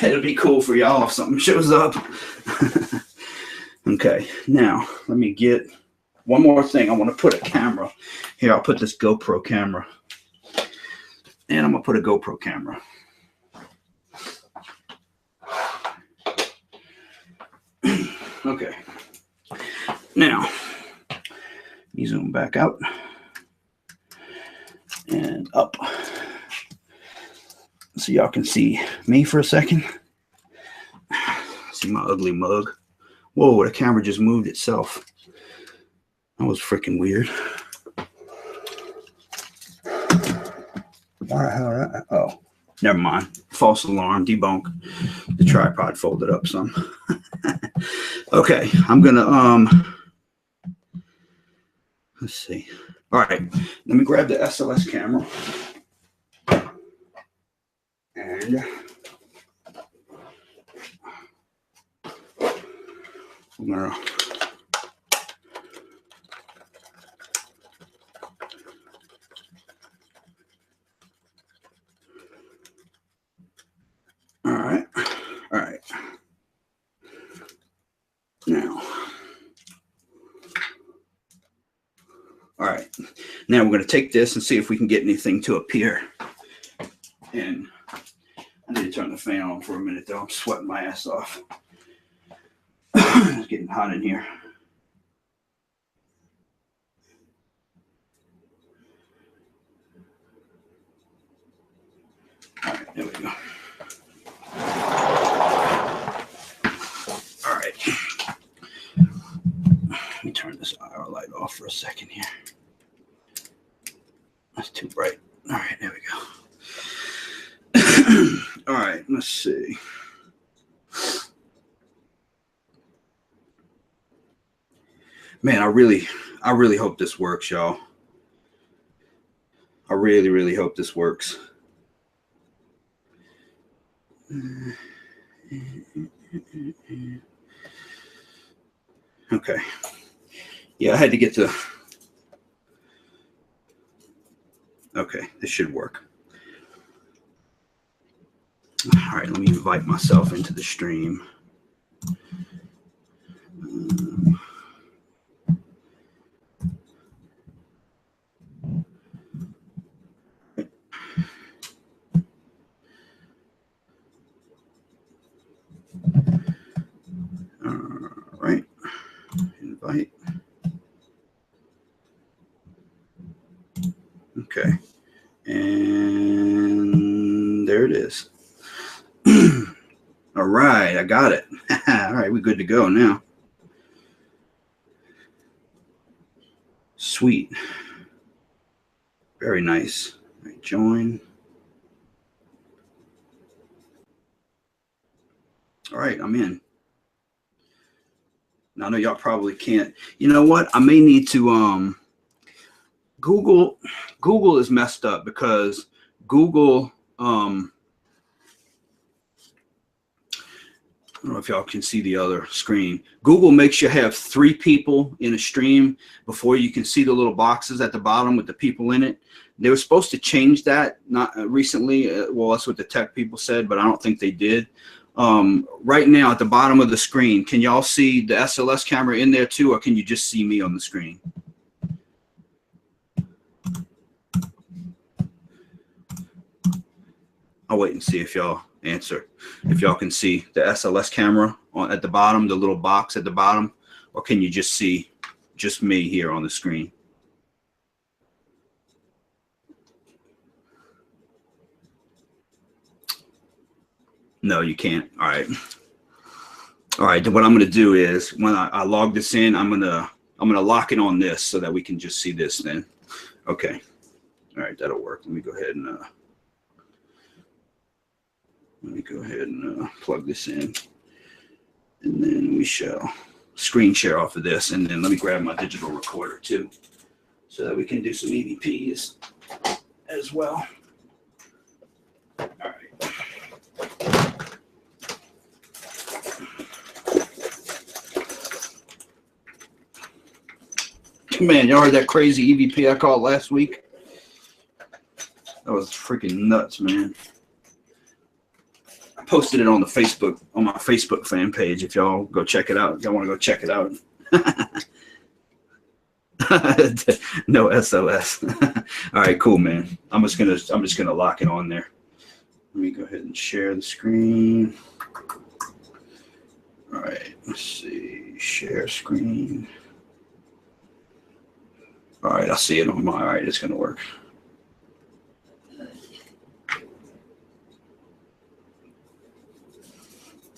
It'll be cool for y'all if something shows up. Okay, now let me get one more thing. I want to put a camera here. I'll put this GoPro camera, and I'm going to put a GoPro camera. Okay, now you zoom back out and up so y'all can see me for a second. See my ugly mug. Whoa, the camera just moved itself. That was freaking weird. Why the hell? Oh, never mind. False alarm, debunk. The tripod folded up some. Okay, I'm gonna let's see. All right, let me grab the SLS camera and I'm gonna all right. Now, all right. Now we're going to take this and see if we can get anything to appear. And I need to turn the fan on for a minute, though. I'm sweating my ass off. It's getting hot in here. All right, there we go. All right. Let me turn this IR light off for a second here. That's too bright. All right, there we go. All right, let's see. Man, I really hope this works, y'all. I really hope this works. Okay. Yeah, I had to get to. Okay, this should work. All right, let me invite myself into the stream. All right, invite. Okay, and there it is. All right, I got it. All right, we're good to go now. Sweet. Very nice. All right, join. All right, I'm in. Now, I know y'all probably can't. You know what? I may need to Google is messed up because Google I don't know if y'all can see the other screen. Google makes you have 3 people in a stream before you can see the little boxes at the bottom with the people in it. They were supposed to change that not recently. Well, that's what the tech people said, but I don't think they did. Right now at the bottom of the screen, can y'all see the SLS camera in there too, or can you just see me on the screen? I'll wait and see if y'all answer. If y'all can see the SLS camera at the bottom, the little box at the bottom, or can you just see just me here on the screen? No, you can't. All right. All right. What I'm going to do is when I log this in, I'm going to lock it on this so that we can just see this then. Okay. All right. That'll work. Let me go ahead and plug this in, and then we shall screen share off of this. And then let me grab my digital recorder too, so that we can do some EVPs as well. All right. Man, y'all heard that crazy EVP I caught last week? That was freaking nuts, man. I posted it on the Facebook, on my Facebook fan page. If y'all go check it out, if y'all want to go check it out. No SLS. All right, cool, man. I'm just gonna lock it on there. Let me go ahead and share the screen. All right, let's see. Share screen. All right, I see it on my. All right, it's gonna work.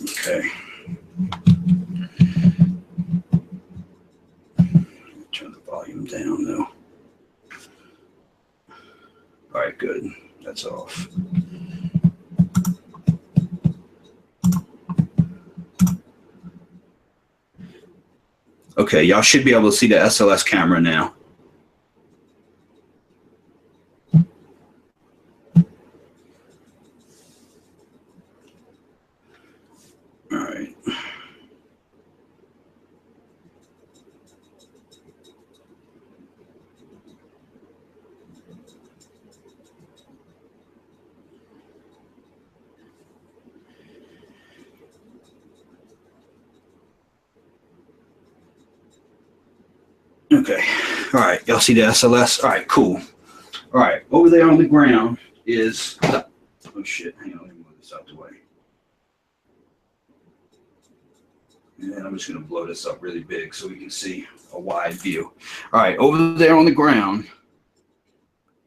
Okay. Turn the volume down though. All right, good. That's off. Okay, y'all should be able to see the SLS camera now. All right. Okay. All right. Y'all see the SLS? All right, cool. All right. Over there on the ground is, oh shit, hang on, let me move this out the way. And I'm just going to blow this up really big so we can see a wide view. All right, over there on the ground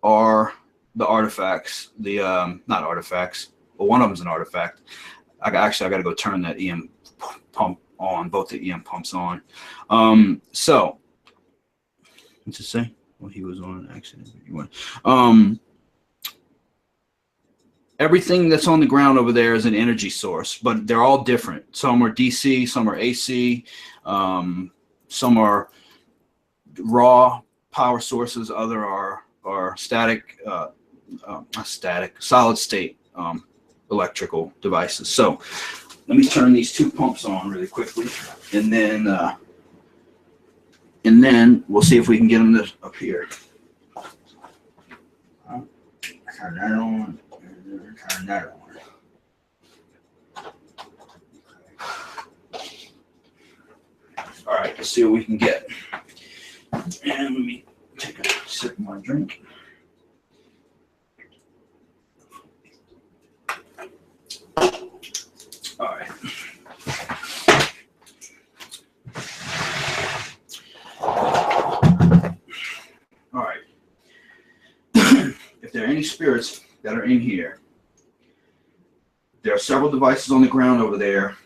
are the artifacts. The not artifacts, but one of them's an artifact. I got to go turn that EM pump on, both the EM pumps on. So what's it say? Well, he was on an accident. Everything that's on the ground over there is an energy source, but they're all different. Some are DC, some are AC, some are raw power sources, other are static, not static, solid state electrical devices. So let me turn these two pumps on really quickly, and then we'll see if we can get them to up here. Turn that on. Turn that on. All right, let's see what we can get. And let me take a sip of my drink. All right. All right. If there are any spirits that are in here, there are several devices on the ground over there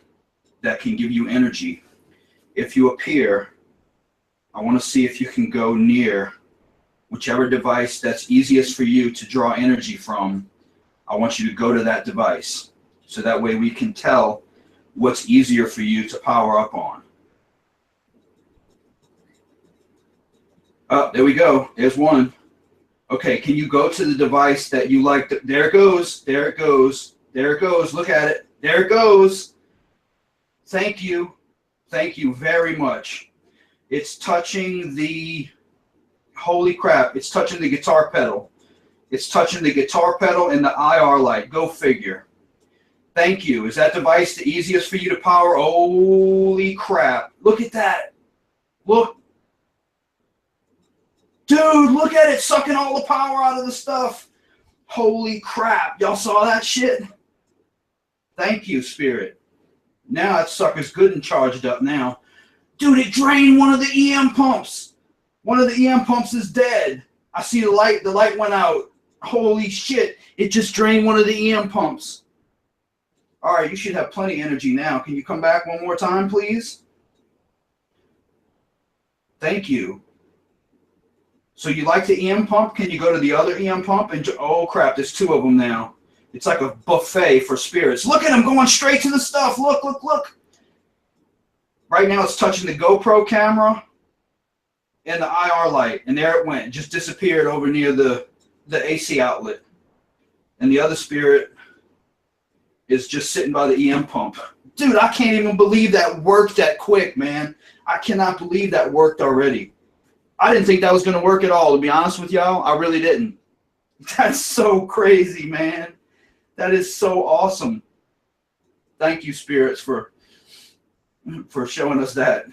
that can give you energy. If you appear, I want to see if you can go near whichever device that's easiest for you to draw energy from. I want you to go to that device, so that way we can tell what's easier for you to power up on. Oh, there we go. There's one. Okay, can you go to the device that you like? There it goes. There it goes. There it goes. Look at it. There it goes. Thank you. Thank you very much. It's touching the, holy crap, it's touching the guitar pedal. It's touching the guitar pedal and the IR light. Go figure. Thank you. Is that device the easiest for you to power? Holy crap. Look at that. Look. Dude, look at it sucking all the power out of the stuff. Holy crap. Y'all saw that shit? Thank you, Spirit. Now that sucker's good and charged up now. Dude, it drained one of the EM pumps. One of the EM pumps is dead. I see the light. The light went out. Holy shit. It just drained one of the EM pumps. All right, you should have plenty of energy now. Can you come back one more time, please? Thank you. So you like the EM pump? Can you go to the other EM pump? And oh crap, there's two of them now. It's like a buffet for spirits. Look at them going straight to the stuff. Look, look, look. Right now it's touching the GoPro camera and the IR light. And there it went. It just disappeared over near the AC outlet. And the other spirit is just sitting by the EM pump. Dude, I can't even believe that worked that quick, man. I cannot believe that worked already. I didn't think that was going to work at all, to be honest with y'all. I really didn't. That's so crazy, man. That is so awesome. Thank you, spirits, for showing us that.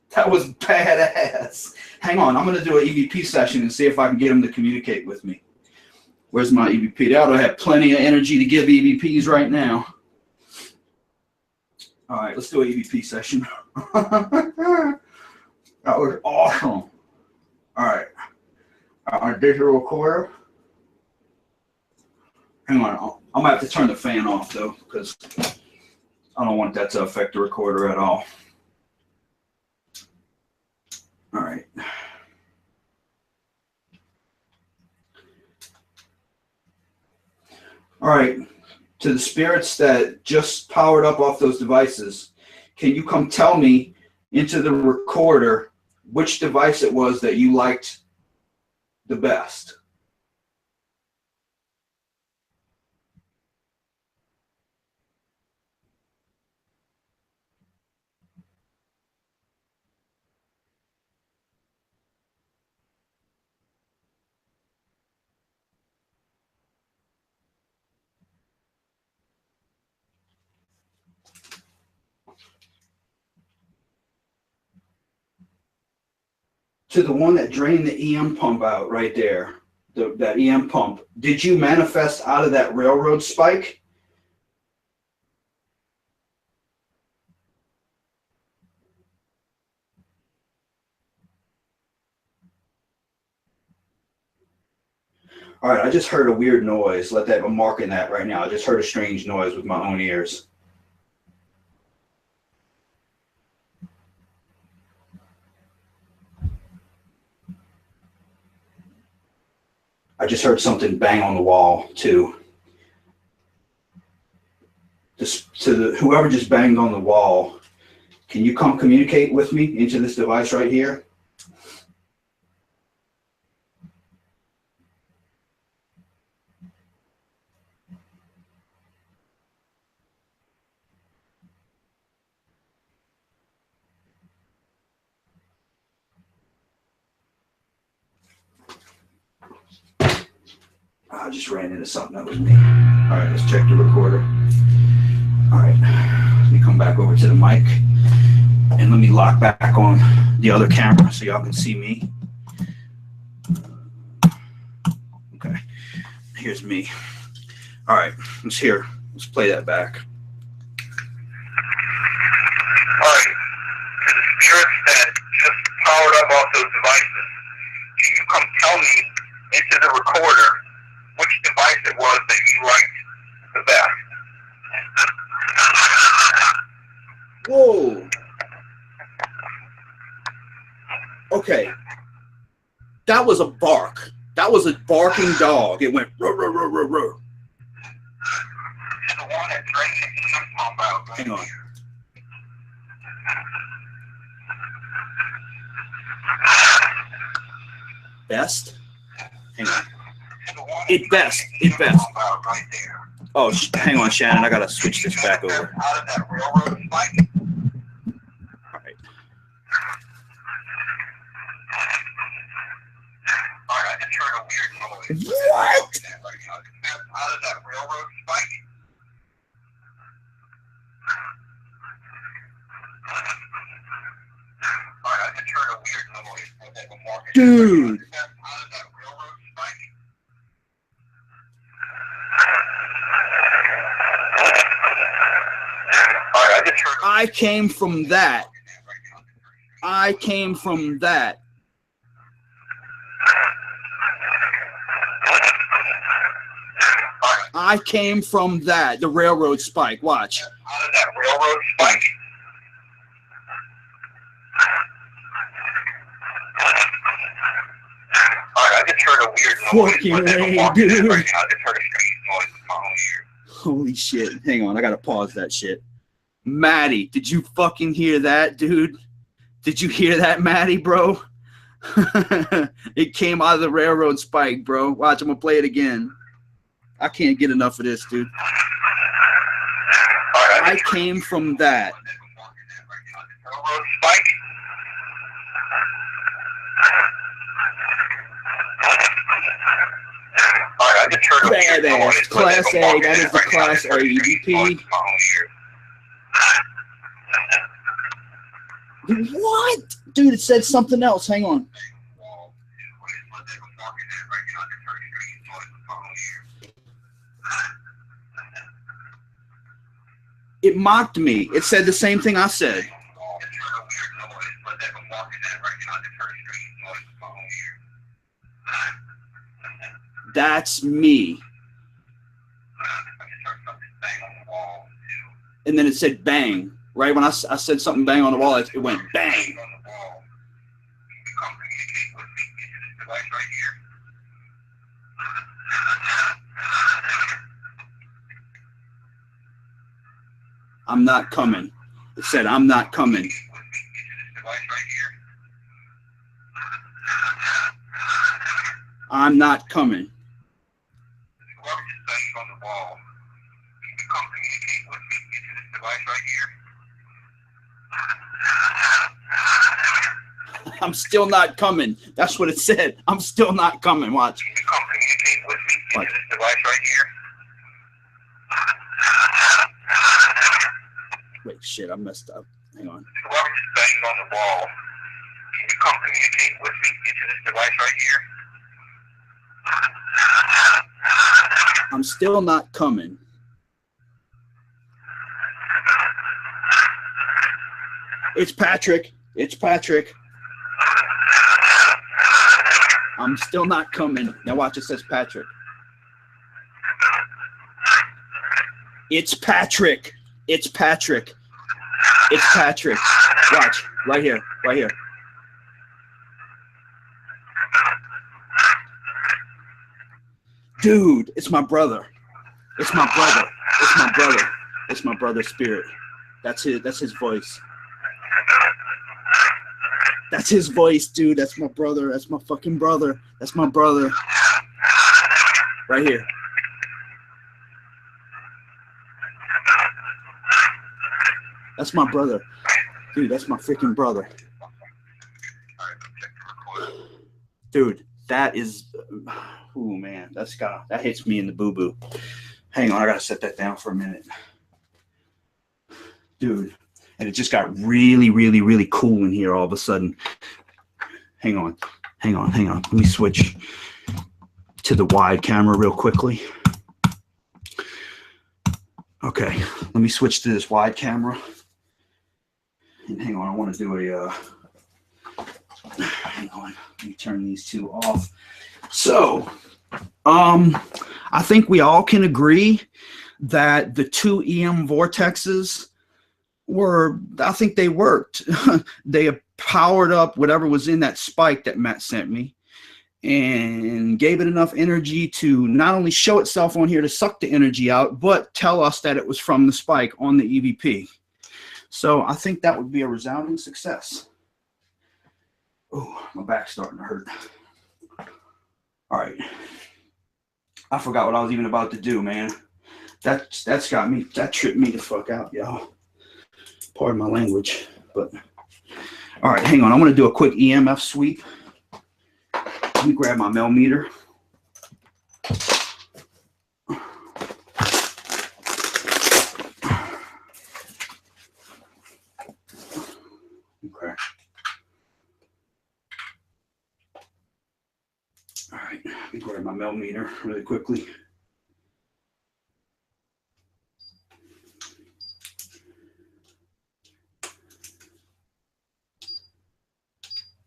That was badass. Hang on, I'm going to do an EVP session and see if I can get them to communicate with me. Where's my EVP? They ought to have plenty of energy to give EVPs right now. All right, let's do an EVP session. That was awesome. All right. Our digital recorder. Hang on. I'm going to have to turn the fan off, though, because I don't want that to affect the recorder at all. All right. All right. To the spirits that just powered up off those devices, can you come tell me into the recorder which device it was that you liked the best? To the one that drained the EM pump out right there, that EM pump, did you manifest out of that railroad spike? All right, I just heard a weird noise. Let that, I'm marking that right now. I just heard a strange noise with my own ears. I just heard something bang on the wall too. Just to whoever just banged on the wall, can you come communicate with me into this device right here? I just ran into something that was me. All right, let's check the recorder. All right, let me come back over to the mic and let me lock back on the other camera so y'all can see me. Okay, here's me. All right, let's play that back. All right, to the spirits that just powered up off those devices, can you come tell me into the recorder which device it was that you liked the best? Whoa. Okay. That was a bark. That was a barking dog. It went roar, roar, roar, roar, roar. To the one that drained the EM pump out. Right? Hang on. Best? Hang on. It best. It best. Right there. Oh, hang on, Shannon. I gotta switch this back over. Out of that railroad spike. All right. All right, I just heard a weird noise. What? Out of that railroad spike. All right, I just heard a weird noise. Dude. Out of that railroad spike. All right, I just heard. I came from that. I came from that. I came from that, the railroad spike. Watch. Out of that railroad spike. Alright, I just heard a weird noise. Fucking but they're rain, walking in dude. right now. I just heard a strange noise in my own ear. Holy shit. Hang on, I gotta pause that shit. Maddie, did you fucking hear that, dude? Did you hear that, Maddie, bro? It came out of the railroad spike, bro. Watch, I'm gonna play it again. I can't get enough of this, dude. I came from that. Railroad spike. Alright, I just heard a weird Badass. noise. but Class they're A. walking That in is the right now. I Class just A heard a strange noise EVP. in my own ear. What? Dude, it said something else. Hang on. It mocked me. It said the same thing I said. That's me. And then it said bang. Right when I said something bang on the wall, it went bang. I'm not coming. It said, I'm not coming. I'm not coming. I'm still not coming. That's what it said. I'm still not coming. Watch. Watch. Wait, shit, I messed up. Hang on. Whoever just banged on the wall, can you come communicate with me into this device right here? I'm still not coming. It's Patrick. It's Patrick. I'm still not coming. Now watch, it says Patrick. It's Patrick. It's Patrick. It's Patrick. Watch. Right here. Right here. Dude, it's my brother. It's my brother. It's my brother. It's my brother's spirit. That's his voice. That's his voice, dude. That's my brother. That's my fucking brother. That's my brother. Right here. That's my brother. Dude, that's my freaking brother. Dude, that is... Oh, man. That hits me in the boo-boo. Hang on, I gotta set that down for a minute. Dude. And it just got really, really, really cool in here all of a sudden. Hang on. Hang on, hang on. Let me switch to the wide camera real quickly. Okay, let me switch to this wide camera. And hang on, I want to do a... hang on, let me turn these two off. So, I think we all can agree that the two EM vortexes I think they worked. They powered up whatever was in that spike that Matt sent me and gave it enough energy to not only show itself on here to suck the energy out, but tell us that it was from the spike on the EVP. So I think that would be a resounding success. Oh, my back's starting to hurt. All right. I forgot what I was even about to do, man. That's got me, that tripped me the fuck out, y'all. Pardon my language, but all right, hang on. I'm going to do a quick EMF sweep. Let me grab my millimeter. Okay. All right, let me grab my millimeter really quickly.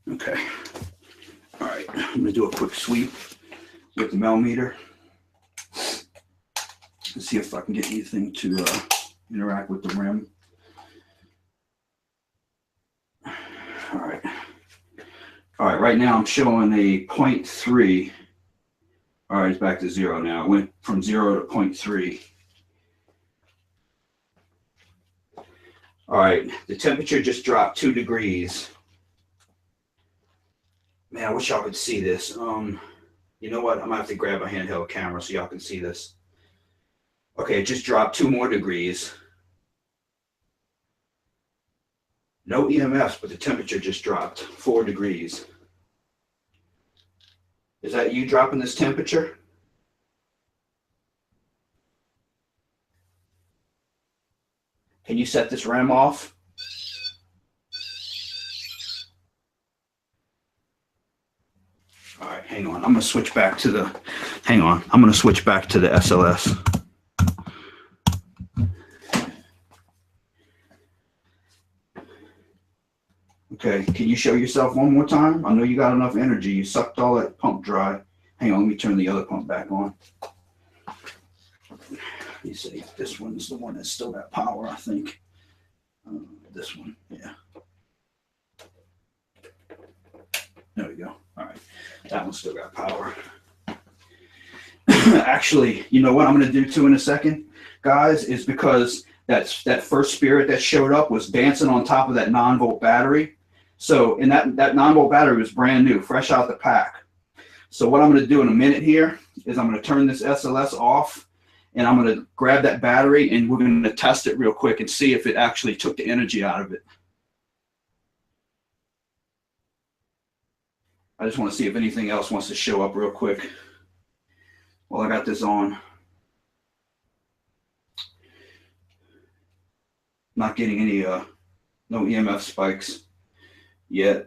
Okay. All right. I'm going to do a quick sweep with the millimeter. Let's see if I can get anything to interact with the rim. All right. All right, right now I'm showing a 0.3. All right, it's back to 0 now. It went from 0 to 0.3. All right, the temperature just dropped 2 degrees. Man, I wish y'all could see this. You know what? I'm gonna have to grab a handheld camera so y'all can see this. Okay, it just dropped 2 more degrees. No EMFs, but the temperature just dropped 4 degrees. Is that you dropping this temperature? Can you set this RAM off? All right, hang on. I'm gonna switch back to the, hang on. I'm gonna switch back to the SLS. Okay, can you show yourself one more time? I know you got enough energy. You sucked all that pump dry. Hang on, let me turn the other pump back on. You see, this one's the one that's still got power, I think. This one, yeah. There we go. All right, that one still got power. Actually, you know what I'm going to do too in a second, guys, is because that first spirit that showed up was dancing on top of that 9-volt battery. So, and that 9-volt battery was brand new, fresh out the pack. So what I'm going to do in a minute here is I'm going to turn this SLS off, and I'm going to grab that battery, and we're going to test it real quick and see if it actually took the energy out of it. I just want to see if anything else wants to show up real quick while I got this on. Not getting any no EMF spikes yet,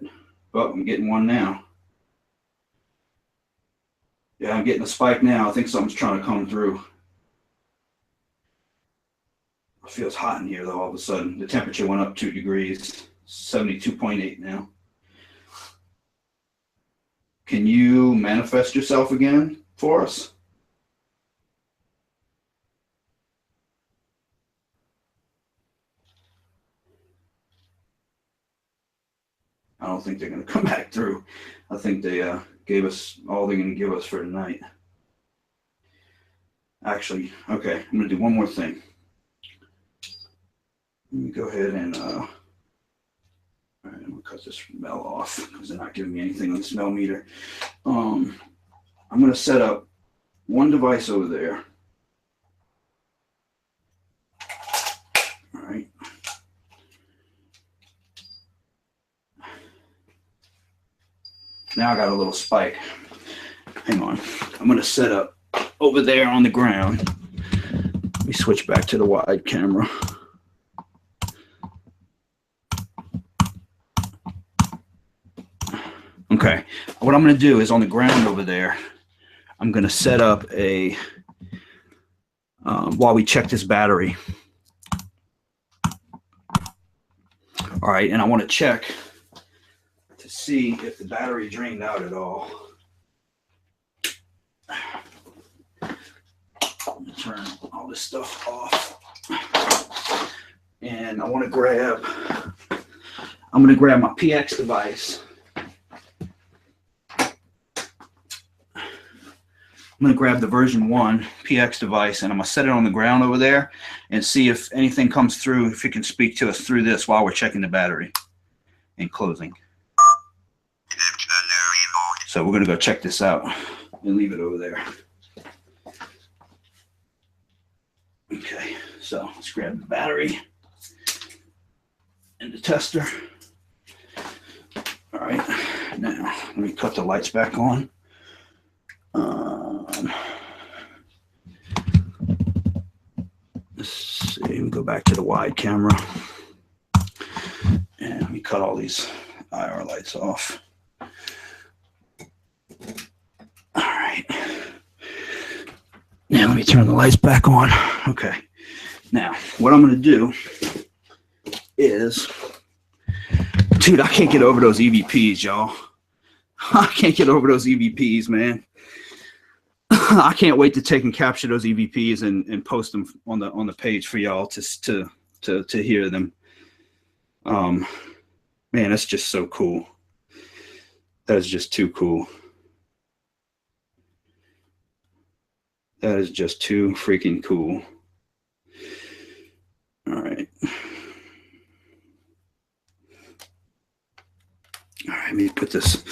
but I'm getting one now. Yeah, I'm getting a spike now. I think something's trying to come through. It feels hot in here though all of a sudden. The temperature went up 2 degrees, 72.8 now. Can you manifest yourself again for us? I don't think they're going to come back through. I think they gave us all they're going to give us for tonight. Actually, okay, I'm going to do one more thing. Let me go ahead and, all right, I'm going to cut this smell off because they're not giving me anything on the smell meter. I'm going to set up one device over there. All right. Now I got a little spike. Hang on. I'm going to set up over there on the ground. Let me switch back to the wide camera. Okay. What I'm going to do is on the ground over there, I'm going to set up a, while we check this battery. All right. And I want to check to see if the battery drained out at all. Let me turn all this stuff off. And I want to grab, I'm going to grab my PX device. I'm going to grab the version 1 PX device, and I'm going to set it on the ground over there and see if anything comes through, if it can speak to us through this while we're checking the battery and closing. So we're going to go check this out and leave it over there. Okay, so let's grab the battery and the tester. All right, now let me cut the lights back on. Let's see, we go back to the wide camera. And let me cut all these IR lights off. All right. Now let me turn the lights back on. Okay. Now, what I'm going to do is, dude, I can't get over those EVPs, y'all. I can't get over those EVPs, man. I can't wait to take and capture those EVPs and post them on the page for y'all to hear them. Man, that's just so cool. That is just too cool. That is just too freaking cool. All right. All right, let me put this.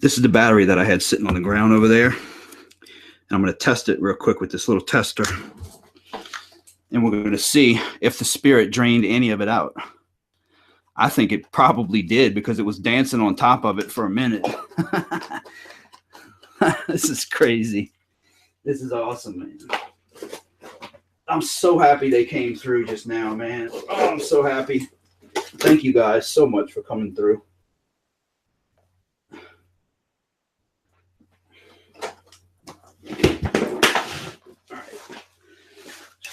This is the battery that I had sitting on the ground over there. And I'm going to test it real quick with this little tester. And we're going to see if the spirit drained any of it out. I think it probably did because it was dancing on top of it for a minute. This is crazy. This is awesome, man. I'm so happy they came through just now, man. Oh, I'm so happy. Thank you guys so much for coming through. All right.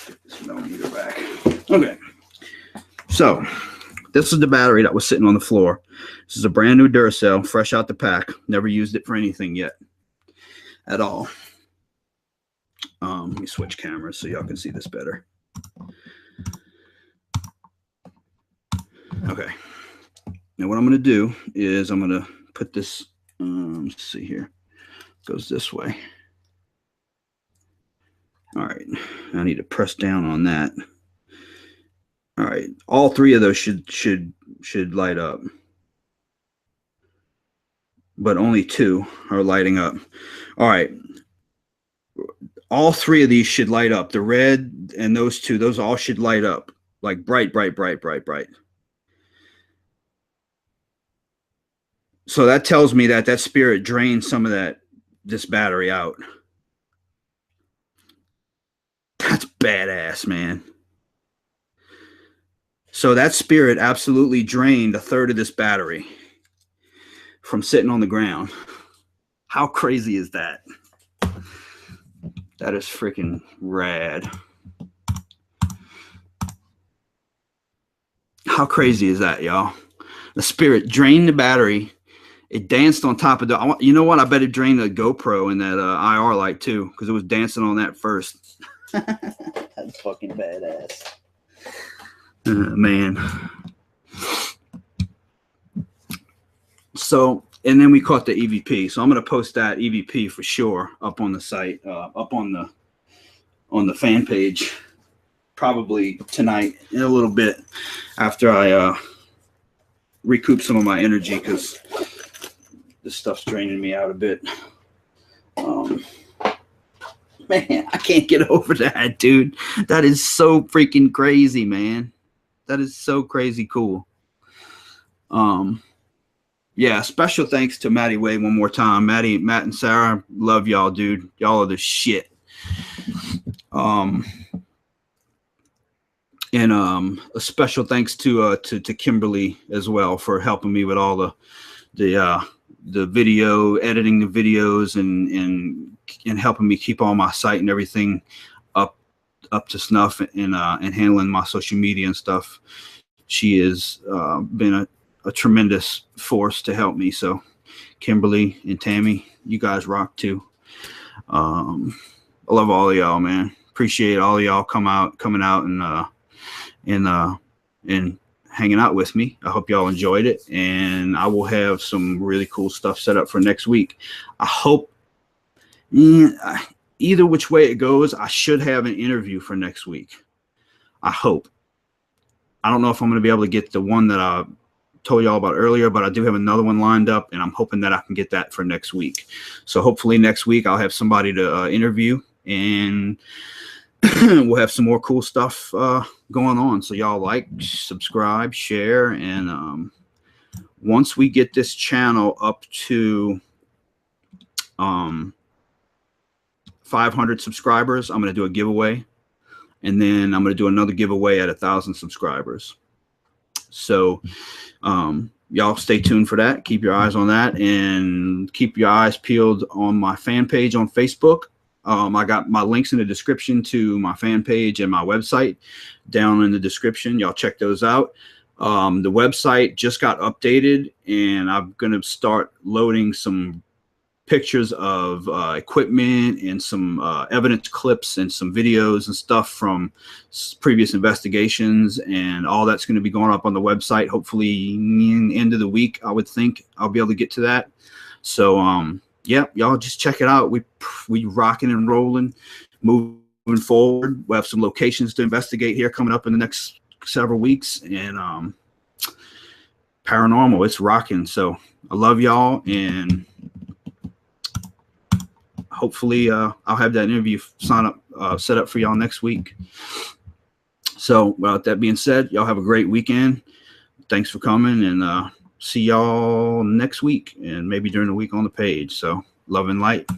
Put this millimeter back. Okay. So this is the battery that was sitting on the floor. This is a brand new Duracell, fresh out the pack. Never used it for anything yet at all. Let me switch cameras so y'all can see this better. Okay. Now what I'm going to do is I'm going to put this, let's see here. It goes this way. All right. I need to press down on that. All right. All three of those should light up. But only two are lighting up. All right. All three of these should light up. The red and those two, those all should light up like bright, bright, bright, bright, bright. So that tells me that that spirit drained some of this battery out. That's badass, man. So that spirit absolutely drained a third of this battery from sitting on the ground. How crazy is that? That is freaking rad. How crazy is that, y'all? The spirit drained the battery. It danced on top of the, you know what? I bet it drained the GoPro and that IR light too, because it was dancing on that first. That's fucking badass. Man. So, and then we caught the EVP. So I'm going to post that EVP for sure up on the site, up on the fan page, probably tonight in a little bit after I recoup some of my energy because this stuff's draining me out a bit. Man, I can't get over that, dude. That is so freaking crazy, man. That is so crazy cool. Yeah, special thanks to Maddie Way one more time. Matt and Sarah, love y'all, dude. Y'all are the shit. And a special thanks to Kimberly as well for helping me with all the video, editing the videos and helping me keep all my site and everything up to snuff and handling my social media and stuff. She has been a tremendous force to help me. So Kimberly and Tammy, you guys rock too. I love all of y'all, man. Appreciate all of y'all coming out and hanging out with me. I hope y'all enjoyed it, and I will have some really cool stuff set up for next week. I hope either which way it goes, I should have an interview for next week. I hope. I don't know if I'm going to be able to get the one that I told y'all about earlier, but I do have another one lined up, and I'm hoping that I can get that for next week. So hopefully next week I'll have somebody to interview, and we'll have some more cool stuff going on. So y'all like, subscribe, share, and once we get this channel up to 500 subscribers, I'm going to do a giveaway, and then I'm going to do another giveaway at 1,000 subscribers. So y'all stay tuned for that. Keep your eyes on that, and keep your eyes peeled on my fan page on Facebook. I got my links in the description to my fan page and my website down in the description. Y'all check those out. The website just got updated, and I'm going to start loading some pictures of equipment and some evidence clips and some videos and stuff from previous investigations, and all that's going to be going up on the website. Hopefully, in the end of the week, I would think I'll be able to get to that. So, yeah, y'all just check it out. We rocking and rolling, moving forward. We have some locations to investigate here coming up in the next several weeks, and paranormal, it's rocking. So I love y'all, and hopefully I'll have that interview set up for y'all next week. So with that being said, y'all have a great weekend. Thanks for coming, and see y'all next week, and maybe during the week on the page. So love and light.